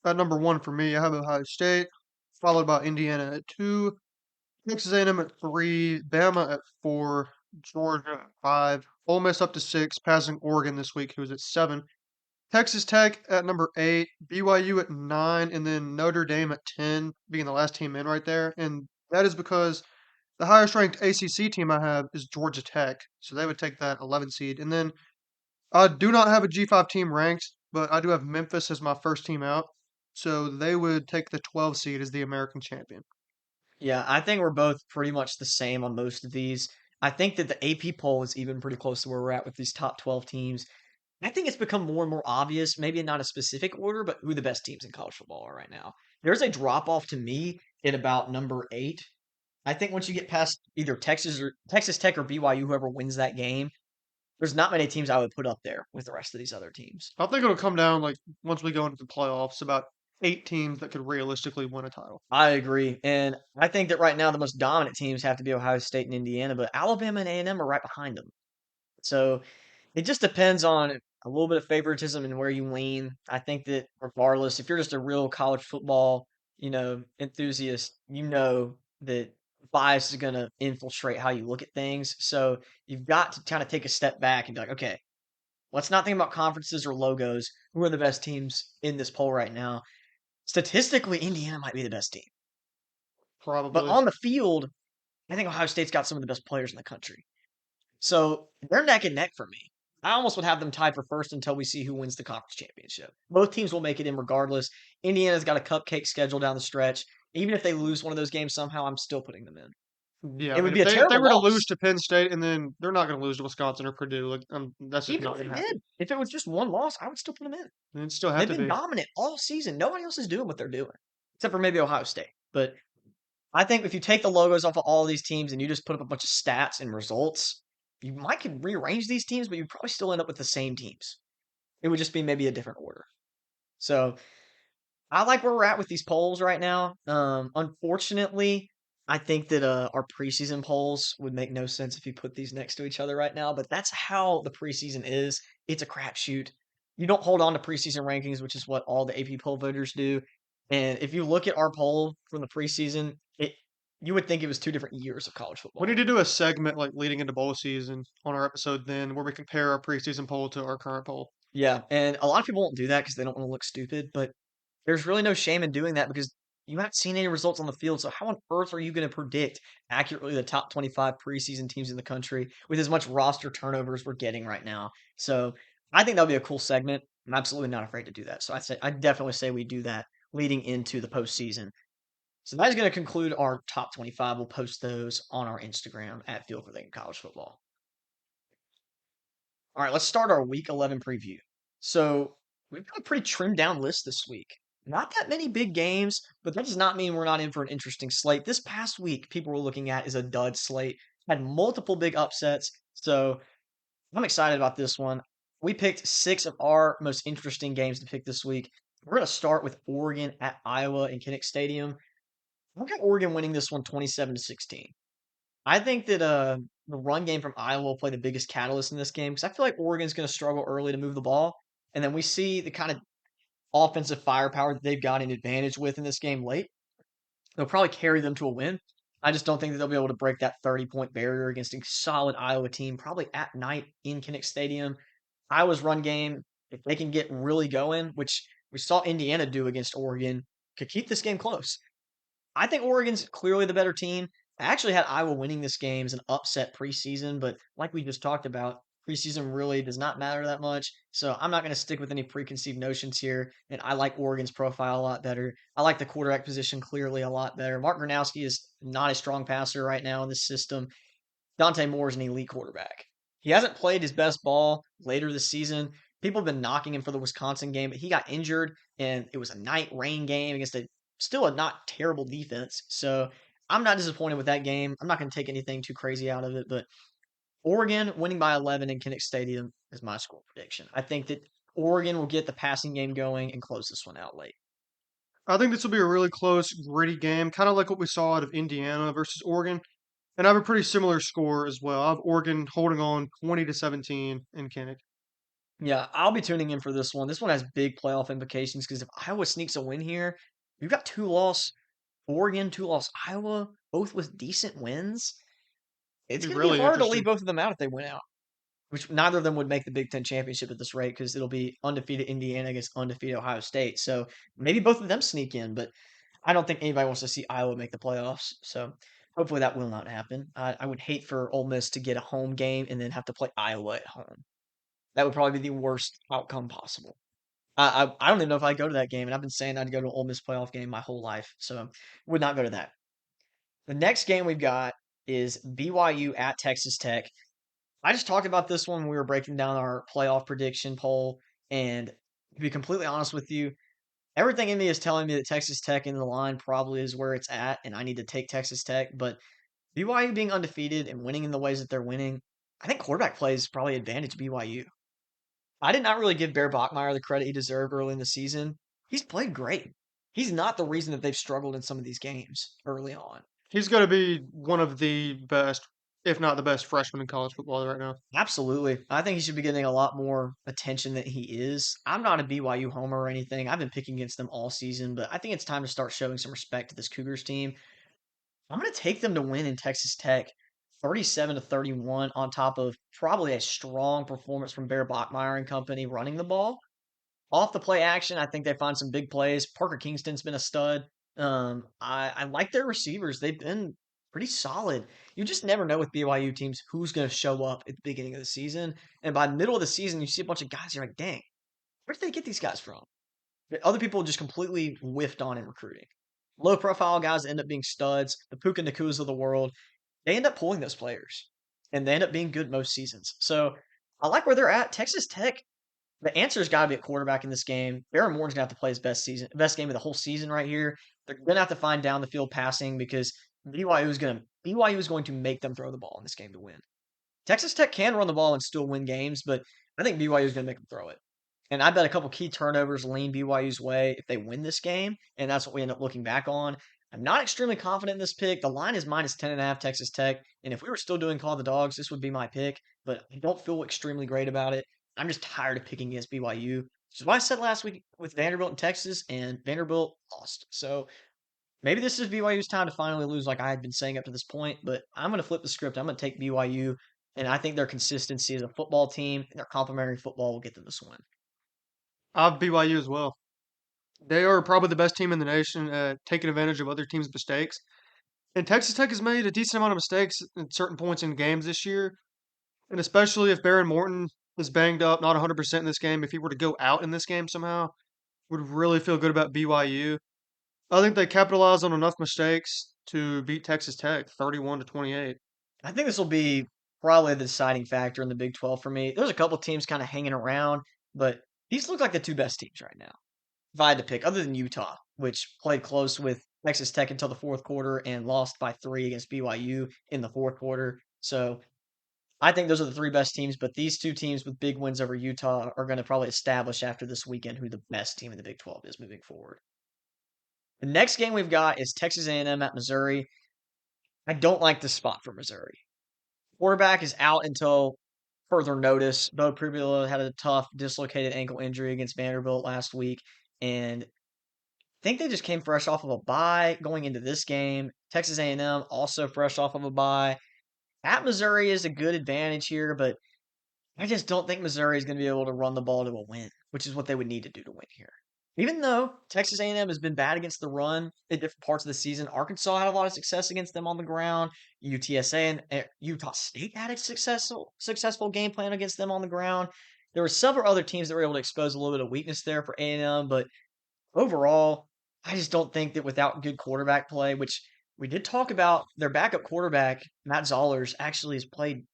at number one for me, I have Ohio State, followed by Indiana at two, Texas A&M at three, Bama at four, Georgia at five, Ole Miss up to six, passing Oregon this week, who's at seven, Texas Tech at number eight, BYU at nine, and then Notre Dame at 10, being the last team in right there. And that is because the highest ranked ACC team I have is Georgia Tech, so they would take that 11 seed. And then I do not have a G5 team ranked, but I do have Memphis as my first team out, so they would take the 12 seed as the American champion. Yeah, I think we're both pretty much the same on most of these. I think that the AP poll is even pretty close to where we're at with these top 12 teams. I think it's become more and more obvious, maybe not a specific order, but who the best teams in college football are right now. There's a drop off to me at about number 8. I think once you get past either Texas Tech or BYU, whoever wins that game, there's not many teams I would put up there with the rest of these other teams. I think it'll come down like once we go into the playoffs, about 8 teams that could realistically win a title. I agree, and I think that right now the most dominant teams have to be Ohio State and Indiana, but Alabama and A&M are right behind them. So it just depends on a little bit of favoritism and where you lean. I think that regardless, if you're just a real college football, enthusiast, you know that bias is going to infiltrate how you look at things. So you've got to kind of take a step back and be like, okay, let's not think about conferences or logos. Who are the best teams in this poll right now? Statistically, Indiana might be the best team. But Probably. on the field, I think Ohio State's got some of the best players in the country. So they're neck and neck for me. I almost would have them tied for first until we see who wins the conference championship. Both teams will make it in regardless. Indiana's got a cupcake schedule down the stretch. Even if they lose one of those games somehow, I'm still putting them in. Yeah, It I would mean, be a if they terrible were to lose loss. to Penn State, and then they're not going to lose to Wisconsin or Purdue, like that's just Even not if they going to happen. did, if it was just one loss, I would still put them in. And it still have They've to been be. dominant all season. Nobody else is doing what they're doing, except for maybe Ohio State. But I think if you take the logos off of all these teams and you just put up a bunch of stats and results, you might could rearrange these teams, but you'd probably still end up with the same teams. It would just be maybe a different order. So I like where we're at with these polls right now. Unfortunately, I think that our preseason polls would make no sense if you put these next to each other right now. But that's how the preseason is. It's a crapshoot. You don't hold on to preseason rankings, which is what all the AP poll voters do. And if you look at our poll from the preseason, you would think it was two different years of college We need football. to do a segment like leading into bowl season on our episode then, where we compare our preseason poll to our current poll. Yeah, and a lot of people won't do that because they don't want to look stupid. But there's really no shame in doing that because you haven't seen any results on the field. So how on earth are you going to predict accurately the top 25 preseason teams in the country with as much roster turnover as we're getting right now? So I think that'll be a cool segment. I'm absolutely not afraid to do that. So I definitely say we do that leading into the postseason. So that is going to conclude our top 25. We'll post those on our Instagram at Field for Thinking College Football. All right, let's start our week 11 preview. So we've got a pretty trimmed down list this week. Not that many big games, but that does not mean we're not in for an interesting slate. This past week, people were looking at is a dud slate. Had multiple big upsets, so I'm excited about this one. We picked 6 of our most interesting games to pick this week. We're going to start with Oregon at Iowa in Kinnick Stadium. I've got Oregon winning this one 27-16. I think that the run game from Iowa will play the biggest catalyst in this game because I feel like Oregon's going to struggle early to move the ball. And then we see the kind of offensive firepower that they've got an advantage with in this game late. They'll probably carry them to a win. I just don't think that they'll be able to break that 30-point barrier against a solid Iowa team, probably at night in Kinnick Stadium. Iowa's run game, if they can get really going, which we saw Indiana do against Oregon, could keep this game close. I think Oregon's clearly the better team. I actually had Iowa winning this game as an upset preseason, but like we just talked about, preseason really does not matter that much. So I'm not going to stick with any preconceived notions here. And I like Oregon's profile a lot better. I like the quarterback position clearly a lot better. Mark Gronowski is not a strong passer right now in this system. Dante Moore is an elite quarterback. He hasn't played his best ball later this season. People have been knocking him for the Wisconsin game, but he got injured, and it was a night rain game against a still a not terrible defense. So I'm not disappointed with that game. I'm not going to take anything too crazy out of it, but Oregon winning by 11 in Kinnick Stadium is my score prediction. I think that Oregon will get the passing game going and close this one out late. I think this will be a really close, gritty game, kind of like what we saw out of Indiana versus Oregon. And I have a pretty similar score as well. I have Oregon holding on 20-17 in Kinnick. Yeah, I'll be tuning in for this one. This one has big playoff implications because if Iowa sneaks a win here, you've got two-loss Oregon, two-loss Iowa, both with decent wins. It's Be going to be really hard to leave interesting. both of them out if they win out, which neither of them would make the Big Ten championship at this rate because it'll be undefeated Indiana against undefeated Ohio State. So maybe both of them sneak in, but I don't think anybody wants to see Iowa make the playoffs. So hopefully that will not happen. I would hate for Ole Miss to get a home game and then have to play Iowa at home. That would probably be the worst outcome possible. I don't even know if I'd go to that game, and I've been saying I'd go to an Ole Miss playoff game my whole life, so would not go to that. The next game we've got is BYU at Texas Tech. I just talked about this one when we were breaking down our playoff prediction poll, and to be completely honest with you, everything in me is telling me that Texas Tech in the line probably is where it's at, and I need to take Texas Tech. But BYU being undefeated and winning in the ways that they're winning, I think quarterback play is probably advantage BYU. I did not really give Bear Bachmeier the credit he deserved early in the season. He's played great. He's not the reason that they've struggled in some of these games early on. He's going to be one of the best, if not the best, freshman in college football right now. Absolutely. I think he should be getting a lot more attention than he is. I'm not a BYU homer or anything. I've been picking against them all season, but I think it's time to start showing some respect to this Cougars team. I'm going to take them to win in Texas Tech 37-31 on top of probably a strong performance from Bear Bachmeier and company running the ball. Off the play action, I think they find some big plays. Parker Kingston's been a stud. I like their receivers. They've been pretty solid. You just never know with BYU teams who's going to show up at the beginning of the season. And by the middle of the season, you see a bunch of guys, you're like, dang, where did they get these guys from? But other people just completely whiffed on in recruiting. Low profile guys end up being studs. The Puka Nakuas of the world, they end up pulling those players. And they end up being good most seasons. So I like where they're at. Texas Tech, the answer's got to be at quarterback in this game. Baron Warren's gonna have to play his best game of the whole season right here. They're gonna have to find down the field passing because BYU is going to make them throw the ball in this game to win. Texas Tech can run the ball and still win games, but I think BYU is gonna make them throw it. And I bet a couple key turnovers lean BYU's way if they win this game, and that's what we end up looking back on. I'm not extremely confident in this pick. The line is minus 10.5 Texas Tech, and if we were still doing Call the Dogs, this would be my pick, but I don't feel extremely great about it. I'm just tired of picking against BYU, which is why I said last week with Vanderbilt and Texas, and Vanderbilt lost. So maybe this is BYU's time to finally lose, like I had been saying up to this point, but I'm going to flip the script. I'm going to take BYU, and I think their consistency as a football team and their complementary football will get them this win. I have BYU as well. They are probably the best team in the nation at taking advantage of other teams' mistakes. And Texas Tech has made a decent amount of mistakes at certain points in games this year. And especially if Baron Morton is banged up, not 100% in this game, if he were to go out in this game somehow, would really feel good about BYU. I think they capitalized on enough mistakes to beat Texas Tech 31-28. I think this will be probably the deciding factor in the Big 12 for me. There's a couple teams kind of hanging around, but these look like the two best teams right now. If I had to pick, other than Utah, which played close with Texas Tech until the fourth quarter and lost by 3 against BYU in the fourth quarter. So I think those are the three best teams, but these two teams with big wins over Utah are going to probably establish after this weekend who the best team in the Big 12 is moving forward. The next game we've got is Texas A&M at Missouri. I don't like this spot for Missouri. Quarterback is out until further notice. Bo Pribula had a tough dislocated ankle injury against Vanderbilt last week, and I think they just came fresh off of a bye going into this game. Texas A&M also fresh off of a bye. At Missouri is a good advantage here, but I just don't think Missouri is going to be able to run the ball to a win, which is what they would need to do to win here. Even though Texas A&M has been bad against the run in different parts of the season, Arkansas had a lot of success against them on the ground. UTSA and Utah State had a successful game plan against them on the ground. There were several other teams that were able to expose a little bit of weakness there for A&M, but overall, I just don't think that without good quarterback play, which we did talk about, their backup quarterback, Matt Zollers, actually has played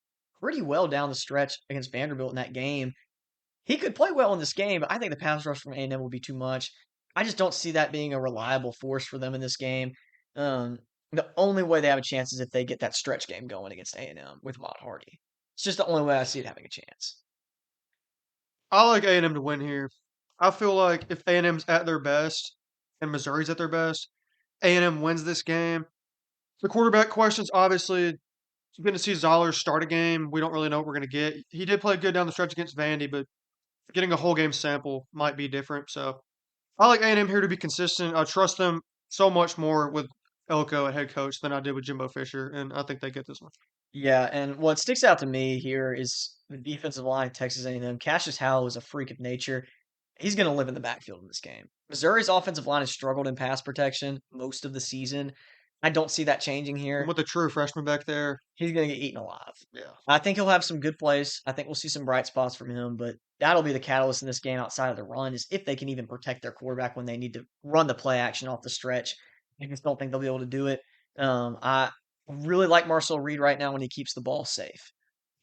pretty well down the stretch against Vanderbilt in that game. He could play well in this game, but I think the pass rush from A&M will be too much. I just don't see that being a reliable force for them in this game. Um, the only way they have a chance is if they get that stretch game going against A&M with Mott Hardy. It's just the only way I see it having a chance. I like A&M to win here. I feel like if A&M's at their best and Missouri's at their best, A&M wins this game. The quarterback questions, obviously, you're going to see Zoller start a game. We don't really know what we're going to get. He did play good down the stretch against Vandy, but getting a whole game sample might be different. So I like A&M here to be consistent. I trust them so much more with Elko at head coach than I did with Jimbo Fisher, and I think they get this one. Yeah, and what sticks out to me here is the defensive line of Texas A&M. Cassius Howell is a freak of nature. He's going to live in the backfield in this game. Missouri's offensive line has struggled in pass protection most of the season. I don't see that changing And here. with the true freshman back there, He's going to get eaten alive. yeah. I think he'll have some good plays. I think we'll see some bright spots from him, but that'll be the catalyst in this game outside of the run is if they can even protect their quarterback when they need to run the play action off the stretch. I just don't think they'll be able to do it. I really like Marcel Reed right now when he keeps the ball safe.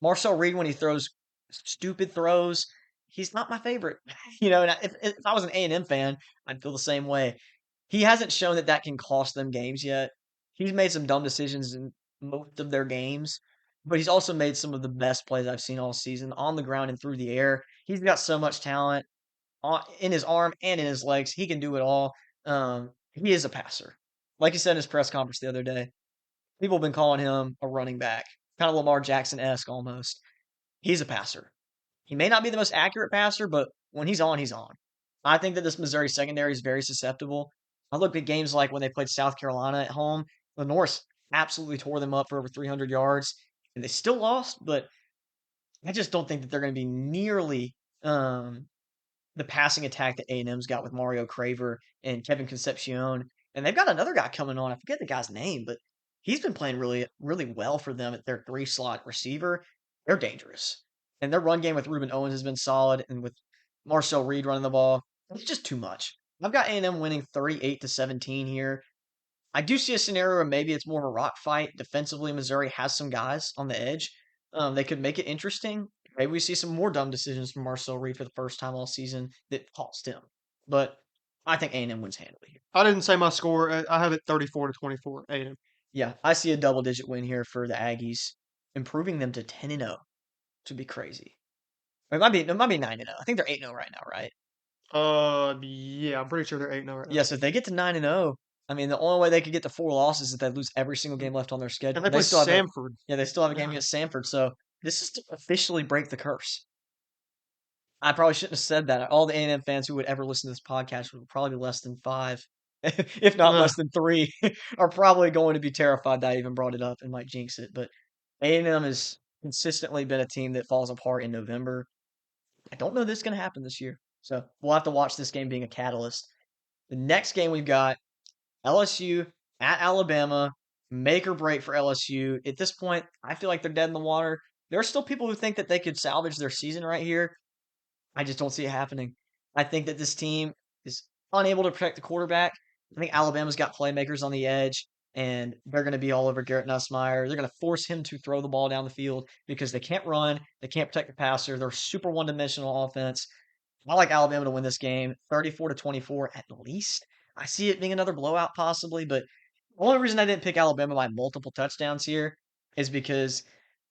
Marcel Reed, when he throws stupid throws, he's not my favorite. And if I was an A&M fan, I'd feel the same way. He hasn't shown that that can cost them games yet. He's made some dumb decisions in most of their games, but he's also made some of the best plays I've seen all season on the ground and through the air. He's got so much talent in his arm and in his legs. He can do it all. He is a passer. Like he said in his press conference the other day, people have been calling him a running back, kind of Lamar Jackson-esque almost. He's a passer. He may not be the most accurate passer, but when he's on, he's on. I think that this Missouri secondary is very susceptible. I look at games like when they played South Carolina at home. The Norse absolutely tore them up for over 300 yards, and they still lost, but I just don't think that they're going to be nearly the passing attack that A&M's got with Mario Craver and Kevin Concepcion. And they've got another guy coming on. I forget the guy's name, but he's been playing really, really well for them at their three slot receiver. They're dangerous. And their run game with Ruben Owens has been solid. And with Marcel Reed running the ball, it's just too much. I've got A&M winning 38-17 here. I do see a scenario where maybe it's more of a rock fight. Defensively, Missouri has some guys on the edge. They could make it interesting. Maybe we see some more dumb decisions from Marcel Reed for the first time all season that cost him. But I think A&M wins handily here. I didn't say my score. I have it 34-24, A&M. Yeah, I see a double-digit win here for the Aggies, improving them to 10-0. To be crazy. It might be 9-0. I think they're 8-0 right now, right? Yeah, I'm pretty sure they're 8-0 right now. Yes, if they get to 9-0, I mean, the only way they could get to 4 losses is they lose every single game left on their schedule. And they play still have Samford. they still have a game Yeah. against Samford, so this is to officially break the curse. I probably shouldn't have said that. All the A&M fans who would ever listen to this podcast would probably be less than 5, if not Uh, less than 3, are probably going to be terrified that I even brought it up and might jinx it. But A&M has consistently been a team that falls apart in November. I don't know this is going to happen this year. So we'll have to watch this game being a catalyst. The next game we've got LSU at Alabama, make or break for LSU. At this point, I feel like they're dead in the water. There are still people who think that they could salvage their season right here. I just don't see it happening. I think that this team is unable to protect the quarterback. I think Alabama's got playmakers on the edge, and they're going to be all over Garrett Nussmeier. They're going to force him to throw the ball down the field because they can't run, they can't protect the passer. They're super one-dimensional offense. I like Alabama to win this game, 34-24 at least. I see it being another blowout possibly, but the only reason I didn't pick Alabama by multiple touchdowns here is because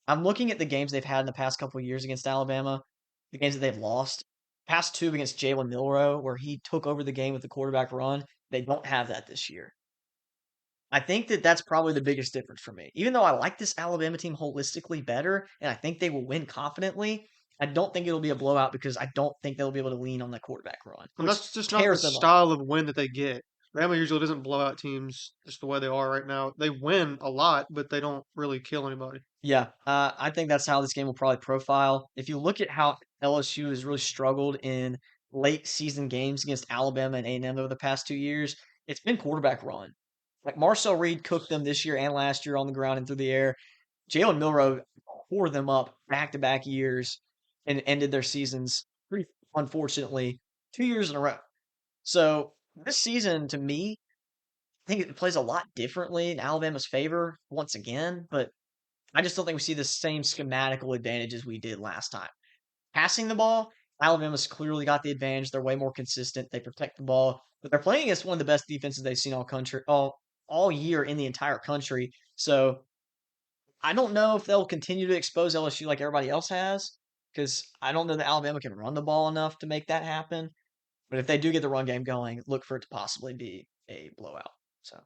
I'm looking at the games they've had in the past couple of years against Alabama, the games that they've lost. Past two against Jalen Milroe, where he took over the game with the quarterback run. They don't have that this year. I think that that's probably the biggest difference for me. Even though I like this Alabama team holistically better, and I think they will win confidently, I don't think it'll be a blowout because I don't think they'll be able to lean on the quarterback run, And which that's just not the tears them up. style of win that they get. Bama usually doesn't blow out teams just the way they are right now. They win a lot, but they don't really kill anybody. Yeah, I think that's how this game will probably profile. If you look at how LSU has really struggled in late season games against Alabama and A&M over the past 2 years, it's been quarterback run. Like Marcel Reed cooked them this year and last year on the ground and through the air. Jalen Milroe tore them up back to back years and ended their seasons pretty unfortunately 2 years in a row. So this season, to me, I think it plays a lot differently in Alabama's favor once again, but I just don't think we see the same schematical advantage as we did last time. Passing the ball, Alabama's clearly got the advantage. They're way more consistent. They protect the ball, but they're playing against one of the best defenses they've seen all year in the entire country. So I don't know if they'll continue to expose LSU like everybody else has, because I don't know that Alabama can run the ball enough to make that happen. But if they do get the run game going, look for it to possibly be a blowout. So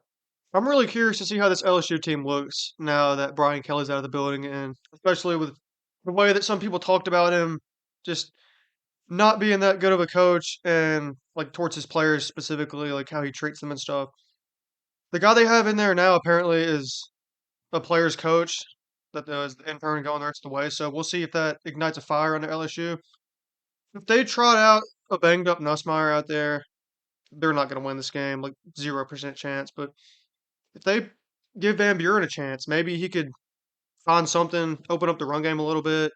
I'm really curious to see how this LSU team looks now that Brian Kelly's out of the building, and especially with the way that some people talked about him just not being that good of a coach and like towards his players specifically, like how he treats them and stuff. The guy they have in there now apparently is a player's coach that is the intern going the rest of the way. So we'll see if that ignites a fire under LSU. If they trot out a banged up Nussmeier out there, they're not going to win this game, like 0% chance. But if they give Van Buren a chance, maybe he could find something, open up the run game a little bit.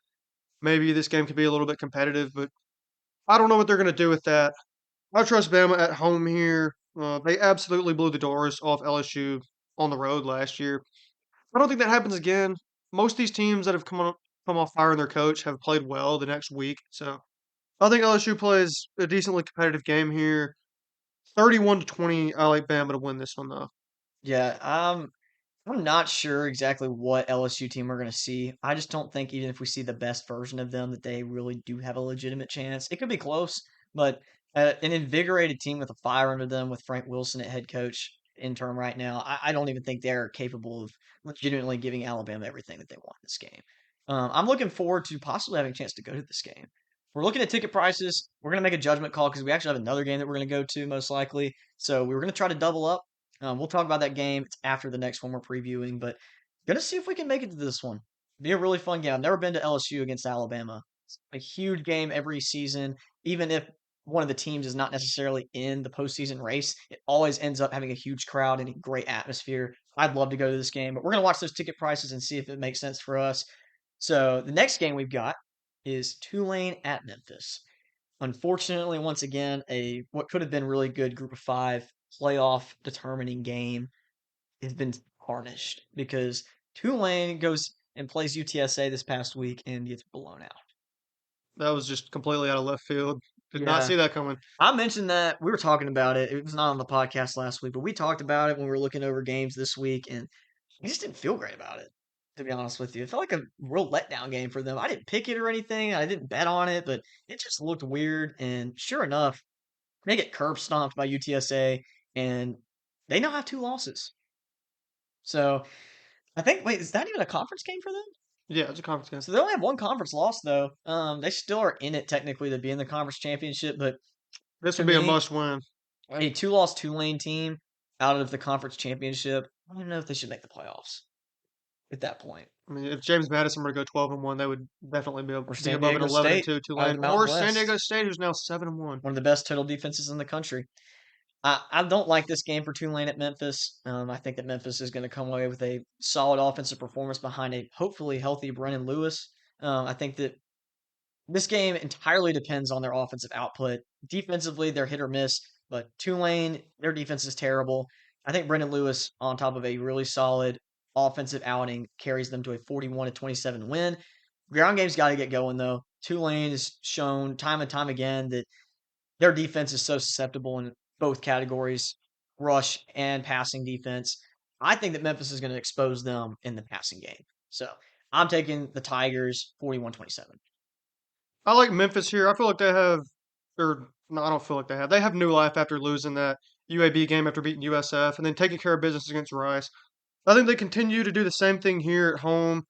Maybe this game could be a little bit competitive, but I don't know what they're going to do with that. I trust Bama at home here. They absolutely blew the doors off LSU on the road last year. I don't think that happens again. Most of these teams that have come off firing their coach have played well the next week. So I think LSU plays a decently competitive game here. 31-20. I like Bama to win this one though. yeah, I'm not sure exactly what LSU team we're going to see. I just don't think even if we see the best version of them that they really do have a legitimate chance. It could be close, but an invigorated team with a fire under them with Frank Wilson at head coach interim right now, I don't even think they're capable of legitimately giving Alabama everything that they want in this game. I'm looking forward to possibly having a chance to go to this game. We're looking at ticket prices. We're going to make a judgment call because we actually have another game that we're going to go to most likely. So we were going to try to double up. We'll talk about that game. It's after the next one we're previewing, but gonna see if we can make it to this one. Be a really fun game. I've never been to LSU against Alabama. It's a huge game every season, even if one of the teams is not necessarily in the postseason race. It always ends up having a huge crowd and a great atmosphere. I'd love to go to this game, but we're gonna watch those ticket prices and see if it makes sense for us. So the next game we've got is Tulane at Memphis. Unfortunately, once again, a what could have been really good Group of Five playoff determining game has been tarnished because Tulane goes and plays UTSA this past week and gets blown out. That was just completely out of left field. Did not Yeah, see that coming. I mentioned that we were talking about it. It was not on the podcast last week, but we talked about it when we were looking over games this week, and I just didn't feel great about it. To be honest with you, it felt like a real letdown game for them. I didn't pick it or anything. I didn't bet on it, but it just looked weird. And sure enough, they get curb stomped by UTSA, and they now have two losses. So I think, wait, is that even a conference game for them? Yeah, it's a conference game. So they only have one conference loss though. They still are in it technically to be in the conference championship, but This to would be a me, must win. a two-loss Tulane team out of the conference championship, I don't even know if they should make the playoffs at that point. I mean, if James Madison were to go 12-1, they would definitely Or be San above an Diego 11 and State 2 out of Tulane, the or Mountain San West, Diego State, who's now 7-1. one of the best total defenses in the country. I don't like this game for Tulane at Memphis. I think that Memphis is going to come away with a solid offensive performance behind a hopefully healthy Brennan Lewis. I think that this game entirely depends on their offensive output. Defensively, they're hit or miss, but Tulane, their defense is terrible. I think Brendan Lewis, on top of a really solid offensive outing, carries them to a 41-27 win. Ground game's got to get going, though. Tulane has shown time and time again that their defense is so susceptible in both categories, rush and passing defense. I think that Memphis is going to expose them in the passing game. So I'm taking the Tigers 41-27. I like Memphis here. I feel like they have, or no, I don't feel like they have. They have new life after losing that UAB game after beating USF and then taking care of business against Rice. I think they continue to do the same thing here at home.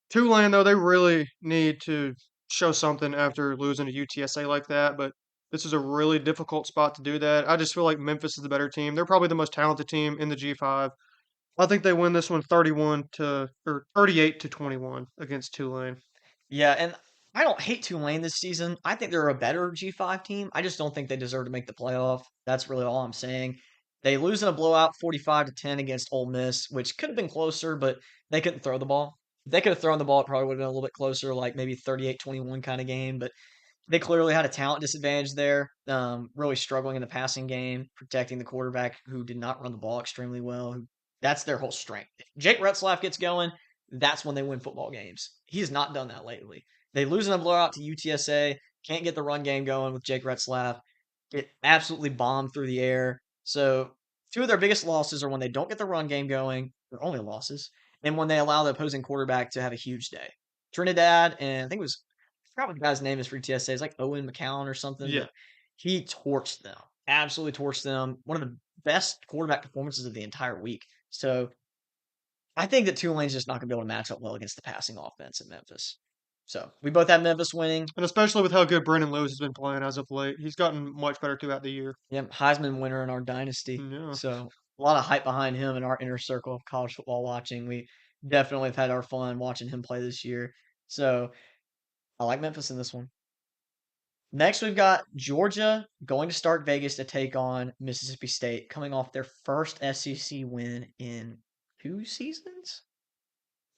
Tulane, though, they really need to show something after losing to UTSA like that, but this is a really difficult spot to do that. I just feel like Memphis is the better team. They're probably the most talented team in the G5. I think they win this one 31 to or 38 to 21 against Tulane. Yeah, and I don't hate Tulane this season. I think they're a better G5 team. I just don't think they deserve to make the playoff. That's really all I'm saying. They lose in a blowout 45-10 against Ole Miss, which could have been closer, but they couldn't throw the ball. If they could have thrown the ball, it probably would have been a little bit closer, like maybe 38-21 kind of game, but they clearly had a talent disadvantage there, really struggling in the passing game, protecting the quarterback who did not run the ball extremely well. That's their whole strength. If Jake Retzlaff gets going, that's when they win football games. He has not done that lately. They lose in a blowout to UTSA, can't get the run game going with Jake Retzlaff, get absolutely bombed through the air. So, two of their biggest losses are when they don't get the run game going, their only losses, and when they allow the opposing quarterback to have a huge day. Trinidad, and I think it was forgot what the guy's name is for TSA. It's like Owen McCown or something, Yeah. but he torched them. Absolutely torched them. One of the best quarterback performances of the entire week. So I think that Tulane's just not going to be able to match up well against the passing offense in Memphis. So we both have Memphis winning. And especially with how good Brendan Lewis has been playing as of late. He's gotten much better throughout the year. Yep, Heisman winner in our dynasty. Yeah. So a lot of hype behind him in our inner circle of college football watching. We definitely have had our fun watching him play this year. So I like Memphis in this one. Next, we've got Georgia going to start Vegas to take on Mississippi State, coming off their first SEC win in 2 seasons,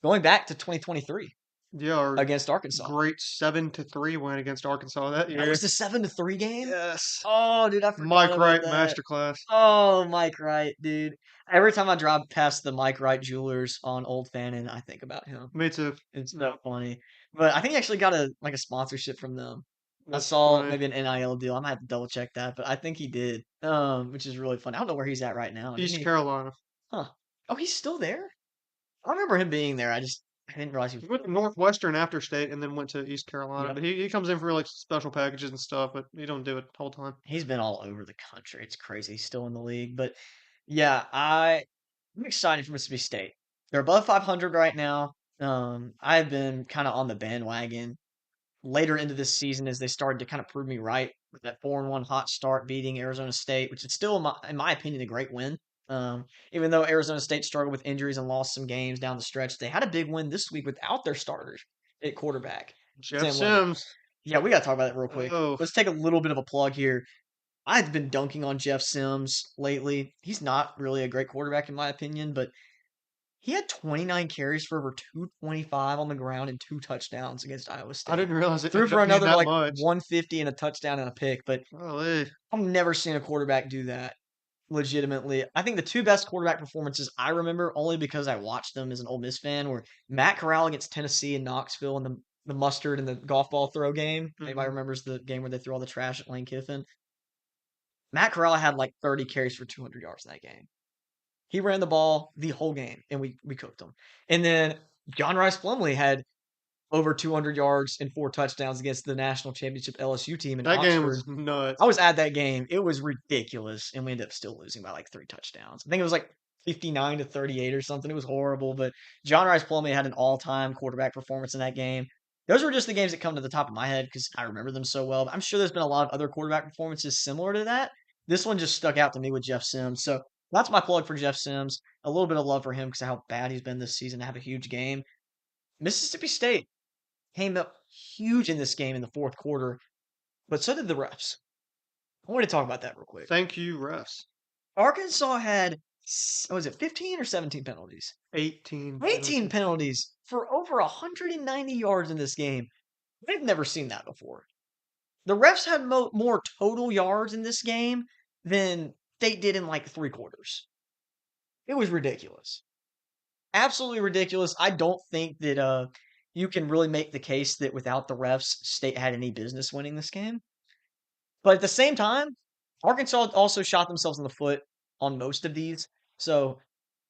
going back to 2023 Yeah, our against Arkansas. great 7-3 win against Arkansas that That year. was the 7-3 game. Yes. Oh, dude, I forgot Mike about Wright that. masterclass. Oh, Mike Wright, dude. Every time I drive past the Mike Wright Jewelers on Old Fannin, I think about him. Me too. It's so funny. But I think he actually got a sponsorship from them. I That's saw funny. maybe an NIL deal. I might have to double check that, but I think he did. Which is really funny. I don't know where he's at right now. Didn't East he? Carolina. Huh. Oh, he's still there? I remember him being there. I didn't realize he He was. went to Northwestern after state and then went to East Carolina. Yep. But he comes in for like special packages and stuff, but he don't do it the whole time. He's been all over the country. It's crazy. He's still in the league. But yeah, I'm excited for Mississippi State. They're above 500 right now. I've been kind of on the bandwagon later into this season as they started to kind of prove me right with that 4-1 hot start beating Arizona State, which is still, in my opinion, a great win. Even though Arizona State struggled with injuries and lost some games down the stretch, they had a big win this week without their starters at quarterback. Jeff Sam Leonard. Sims. Yeah, we got to talk about that real quick. Oh, Let's take a little bit of a plug here. I've been dunking on Jeff Sims lately. He's not really a great quarterback in my opinion, but he had 29 carries for over 225 on the ground and 2 touchdowns against Iowa I State. didn't realize it Threw ended for up being another that like much. 150 and a touchdown and a pick, but Golly. I've never seen a quarterback do that legitimately. I think the two best quarterback performances I remember, only because I watched them as an Ole Miss fan, were Matt Corral against Tennessee in Knoxville and the mustard and the golf ball throw game. Anybody Hmm. remembers the game where they threw all the trash at Lane Kiffin? Matt Corral had like 30 carries for 200 yards in that game. He ran the ball the whole game, and we cooked him. And then John Rice Plumlee had over 200 yards and 4 touchdowns against the national championship LSU team in That game Oxford. was nuts. I was at that game. It was ridiculous, and we ended up still losing by like 3 touchdowns. I think it was like 59-38 or something. It was horrible, but John Rice Plumlee had an all-time quarterback performance in that game. Those were just the games that come to the top of my head because I remember them so well. But I'm sure there's been a lot of other quarterback performances similar to that. This one just stuck out to me with Jeff Sims. So that's my plug for Jeff Sims. A little bit of love for him because of how bad he's been this season to have a huge game. Mississippi State came up huge in this game in the fourth quarter, but so did the refs. I want to talk about that real quick. Thank you, refs. Arkansas had, what was it, 15 or 17 penalties? 18. 18 penalties for over 190 yards in this game. They've never seen that before. The refs had more total yards in this game than State did in like 3 quarters. It was ridiculous. Absolutely ridiculous. I don't think that you can really make the case that without the refs, State had any business winning this game. But at the same time, Arkansas also shot themselves in the foot on most of these. So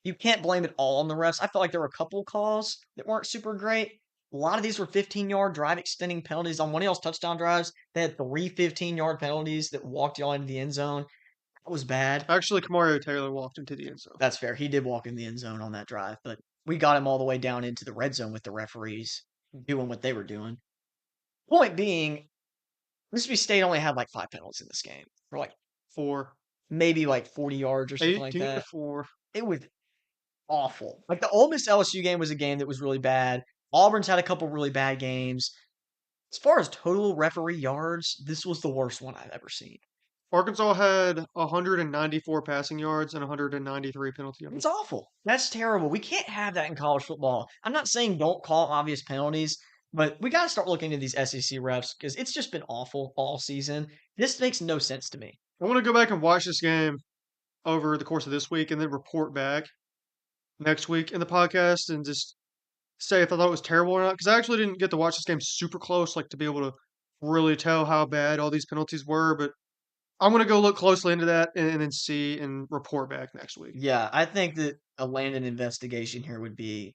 you can't blame it all on the refs. I felt like there were a couple calls that weren't super great. A lot of these were 15-yard drive extending penalties. On one of y'all's touchdown drives, they had three 15-yard penalties that walked y'all into the end zone. That was bad. Actually, Kamario Taylor walked into the end zone. That's fair. He did walk in the end zone on that drive, but we got him all the way down into the red zone with the referees doing what they were doing. Point being, Mississippi State only had like 5 penalties in this game for like 4. maybe like 40 yards or something like 18 to that. 4. It was awful. Like the Ole Miss LSU game was a game that was really bad. Auburn's had a couple really bad games. As far as total referee yards, this was the worst one I've ever seen. Arkansas had 194 passing yards and 193 penalty It's yards. awful. That's terrible. We can't have that in college football. I'm not saying don't call obvious penalties, but we got to start looking at these SEC refs because it's just been awful all season. This makes no sense to me. I want to go back and watch this game over the course of this week and then report back next week in the podcast and just say if I thought it was terrible or not. Because I actually didn't get to watch this game super close, like to be able to really tell how bad all these penalties were. But I'm going to go look closely into that and then see and report back next week. Yeah, I think that a Landon investigation here would be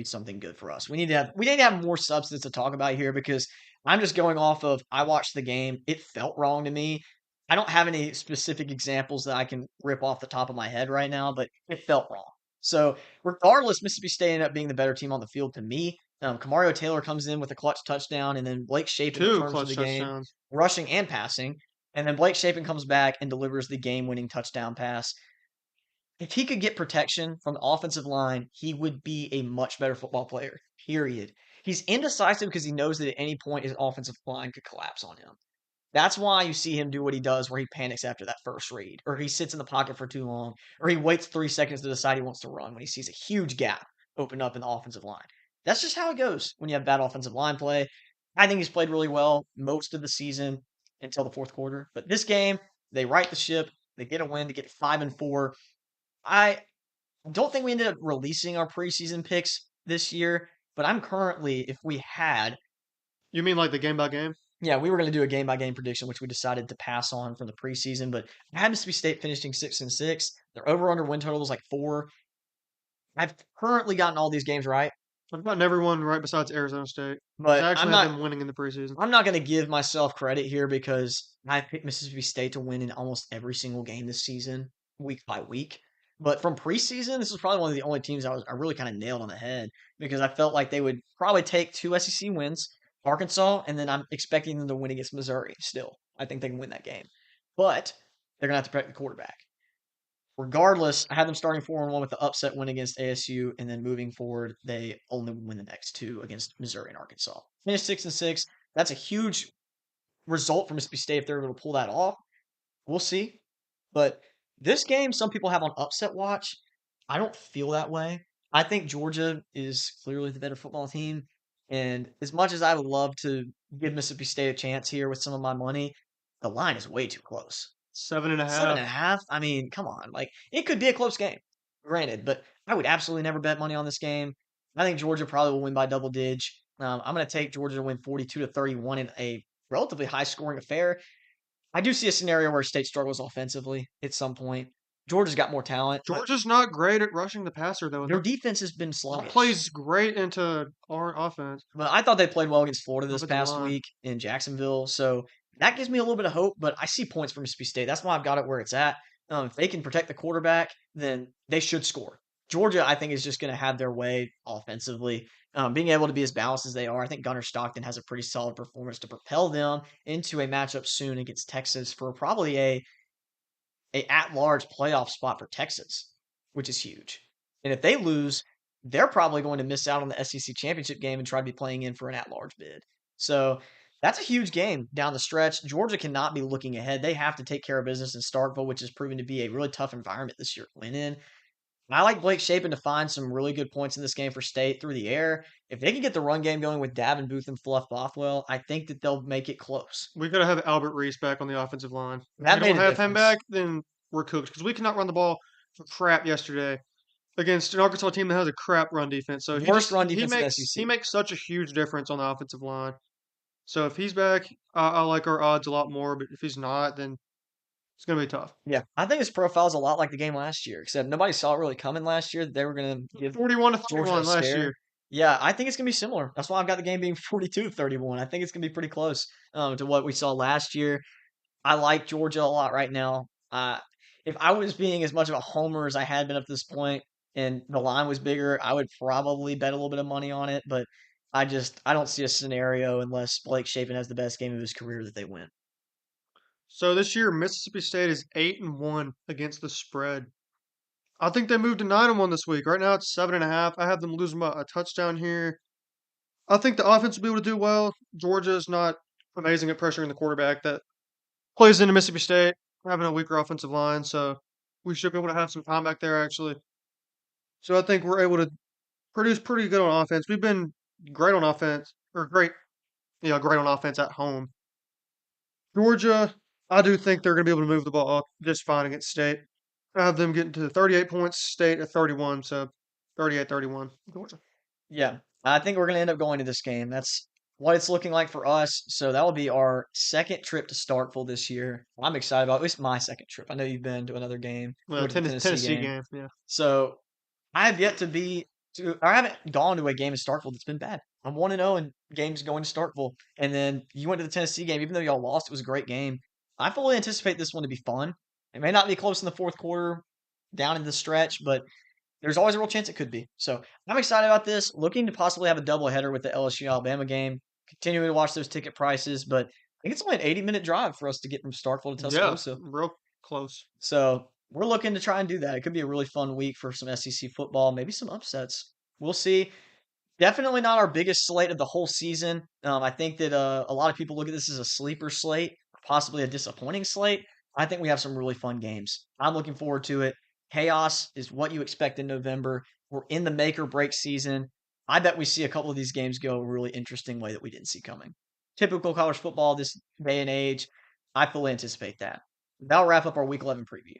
something good for us. We need to have more substance to talk about here because I'm just going off of I watched the game. It felt wrong to me. I don't have any specific examples that I can rip off the top of my head right now, but it felt wrong. So regardless, Mississippi State ended up being the better team on the field to me. Kamario Taylor comes in with a clutch touchdown, and then Blake Shapen 2 returns to clutch the game, touchdowns. rushing and passing. And then Blake Shapen comes back and delivers the game-winning touchdown pass. If he could get protection from the offensive line, he would be a much better football player, period. He's indecisive because he knows that at any point his offensive line could collapse on him. That's why you see him do what he does, where he panics after that first read, or he sits in the pocket for too long, or he waits 3 seconds to decide he wants to run when he sees a huge gap open up in the offensive line. That's just how it goes when you have bad offensive line play. I think he's played really well most of the season until the fourth quarter. But this game, they right the ship. They get a win to get 5-4. I don't think we ended up releasing our preseason picks this year, but I'm currently, if we had, You mean like the game by game? yeah, we were going to do a game by game prediction, which we decided to pass on from the preseason. But I had Mississippi State finishing 6-6. Their over under win total was like 4. I've currently gotten all these games right, I've gotten everyone right besides Arizona State. but I I'm actually had not. them winning in the preseason. I'm not going to give myself credit here because I picked Mississippi State to win in almost every single game this season, week by week. But from preseason, this is probably one of the only teams I really kind of nailed on the head because I felt like they would probably take 2 SEC wins, Arkansas, and then I'm expecting them to win against Missouri still. I think they can win that game. But they're going to have to protect the quarterback. Regardless, I had them starting 4-1 with the upset win against ASU, and then moving forward, they only win the next 2 against Missouri and Arkansas. Finished 6-6. That's a huge result for Mississippi State if they're able to pull that off. We'll see. But this game, some people have on upset watch. I don't feel that way. I think Georgia is clearly the better football team. And as much as I would love to give Mississippi State a chance here with some of my money, the line is way too close. 7.5. 7.5. I mean, come on. Like, it could be a close game, granted, but I would absolutely never bet money on this game. I think Georgia probably will win by double digits. I'm going to take Georgia to win 42-31 in a relatively high scoring affair. I do see a scenario where State struggles offensively at some point. Georgia's got more talent, but Georgia's not great at rushing the passer, though. their defense has been That sluggish. plays great into our offense. But I thought they played well against Florida this Offensive past line. week in Jacksonville, so that gives me a little bit of hope. But I see points for Mississippi State. That's why I've got it where it's at. If they can protect the quarterback, then they should score. Georgia, I think, is just going to have their way offensively. Being able to be as balanced as they are, I think Gunnar Stockton has a pretty solid performance to propel them into a matchup soon against Texas for probably a at-large playoff spot for Texas, which is huge. And if they lose, they're probably going to miss out on the SEC championship game and try to be playing in for an at-large bid. So that's a huge game down the stretch. Georgia cannot be looking ahead. They have to take care of business in Starkville, which has proven to be a really tough environment this year to win in. I like Blake Shapen to find some really good points in this game for State through the air. If they can get the run game going with Davin Booth and Fluff Bothwell, I think that they'll make it close. We got to have Albert Reese back on the offensive line. If That we made don't a have him difference. back, then we're cooked because we cannot run the ball for crap yesterday against an Arkansas team that has a crap run defense. So Worst run he defense in the makes SEC. he makes such a huge difference on the offensive line. So if he's back, I like our odds a lot more. But if he's not, then It's gonna be tough. Yeah, I think his profile is a lot like the game last year, except nobody saw it really coming last year that they were going to give 41 to Georgia a 31 last scare. year. Yeah, I think it's going to be similar. That's why I've got the game being 42-31. I think it's going to be pretty close to what we saw last year. I like Georgia a lot right now. If I was being as much of a homer as I had been up to this point and the line was bigger, I would probably bet a little bit of money on it, but I don't see a scenario unless Blake Shapen has the best game of his career that they win. So this year, Mississippi State is 8-1 against the spread. I think they moved to 9-1 this week. Right now it's 7.5. I have them losing by a touchdown here. I think the offense will be able to do well. Georgia is not amazing at pressuring the quarterback that plays into Mississippi State, having a weaker offensive line, so we should be able to have some time back there actually. So I think we're able to produce pretty good on offense. We've been great on offense, or great, great on offense at home. Georgia, I do think they're going to be able to move the ball just fine against State. I have them getting to 38 points, State at 31, so 38-31, Georgia. Yeah, I think we're going to end up going to this game. That's what it's looking like for us. So that will be our second trip to Starkville this year. I'm excited about it. It's my second trip. I know you've been to another game. You Well, went to the Tennessee Tennessee game. game, yeah. So I have yet to be to. I haven't gone to a game in Starkville that's been bad. I'm 1-0 in games going to Starkville, and then you went to the Tennessee game. Even though y'all lost, it was a great game. I fully anticipate this one to be fun. It may not be close in the fourth quarter, down in the stretch, but there's always a real chance it could be. So I'm excited about this. Looking to possibly have a doubleheader with the LSU Alabama game. Continuing to watch those ticket prices, but I think it's only an 80-minute drive for us to get from Starkville to Yeah, Tuscaloosa. real close. So we're looking to try and do that. It could be a really fun week for some SEC football, maybe some upsets. We'll see. Definitely not our biggest slate of the whole season. I think that a lot of people look at this as a sleeper slate, possibly a disappointing slate. I think we have some really fun games. I'm looking forward to it. Chaos is what you expect in November. We're in the make or break season. I bet we see a couple of these games go a really interesting way that we didn't see coming. Typical college football this day and age. I fully anticipate that. That'll wrap up our week 11 preview.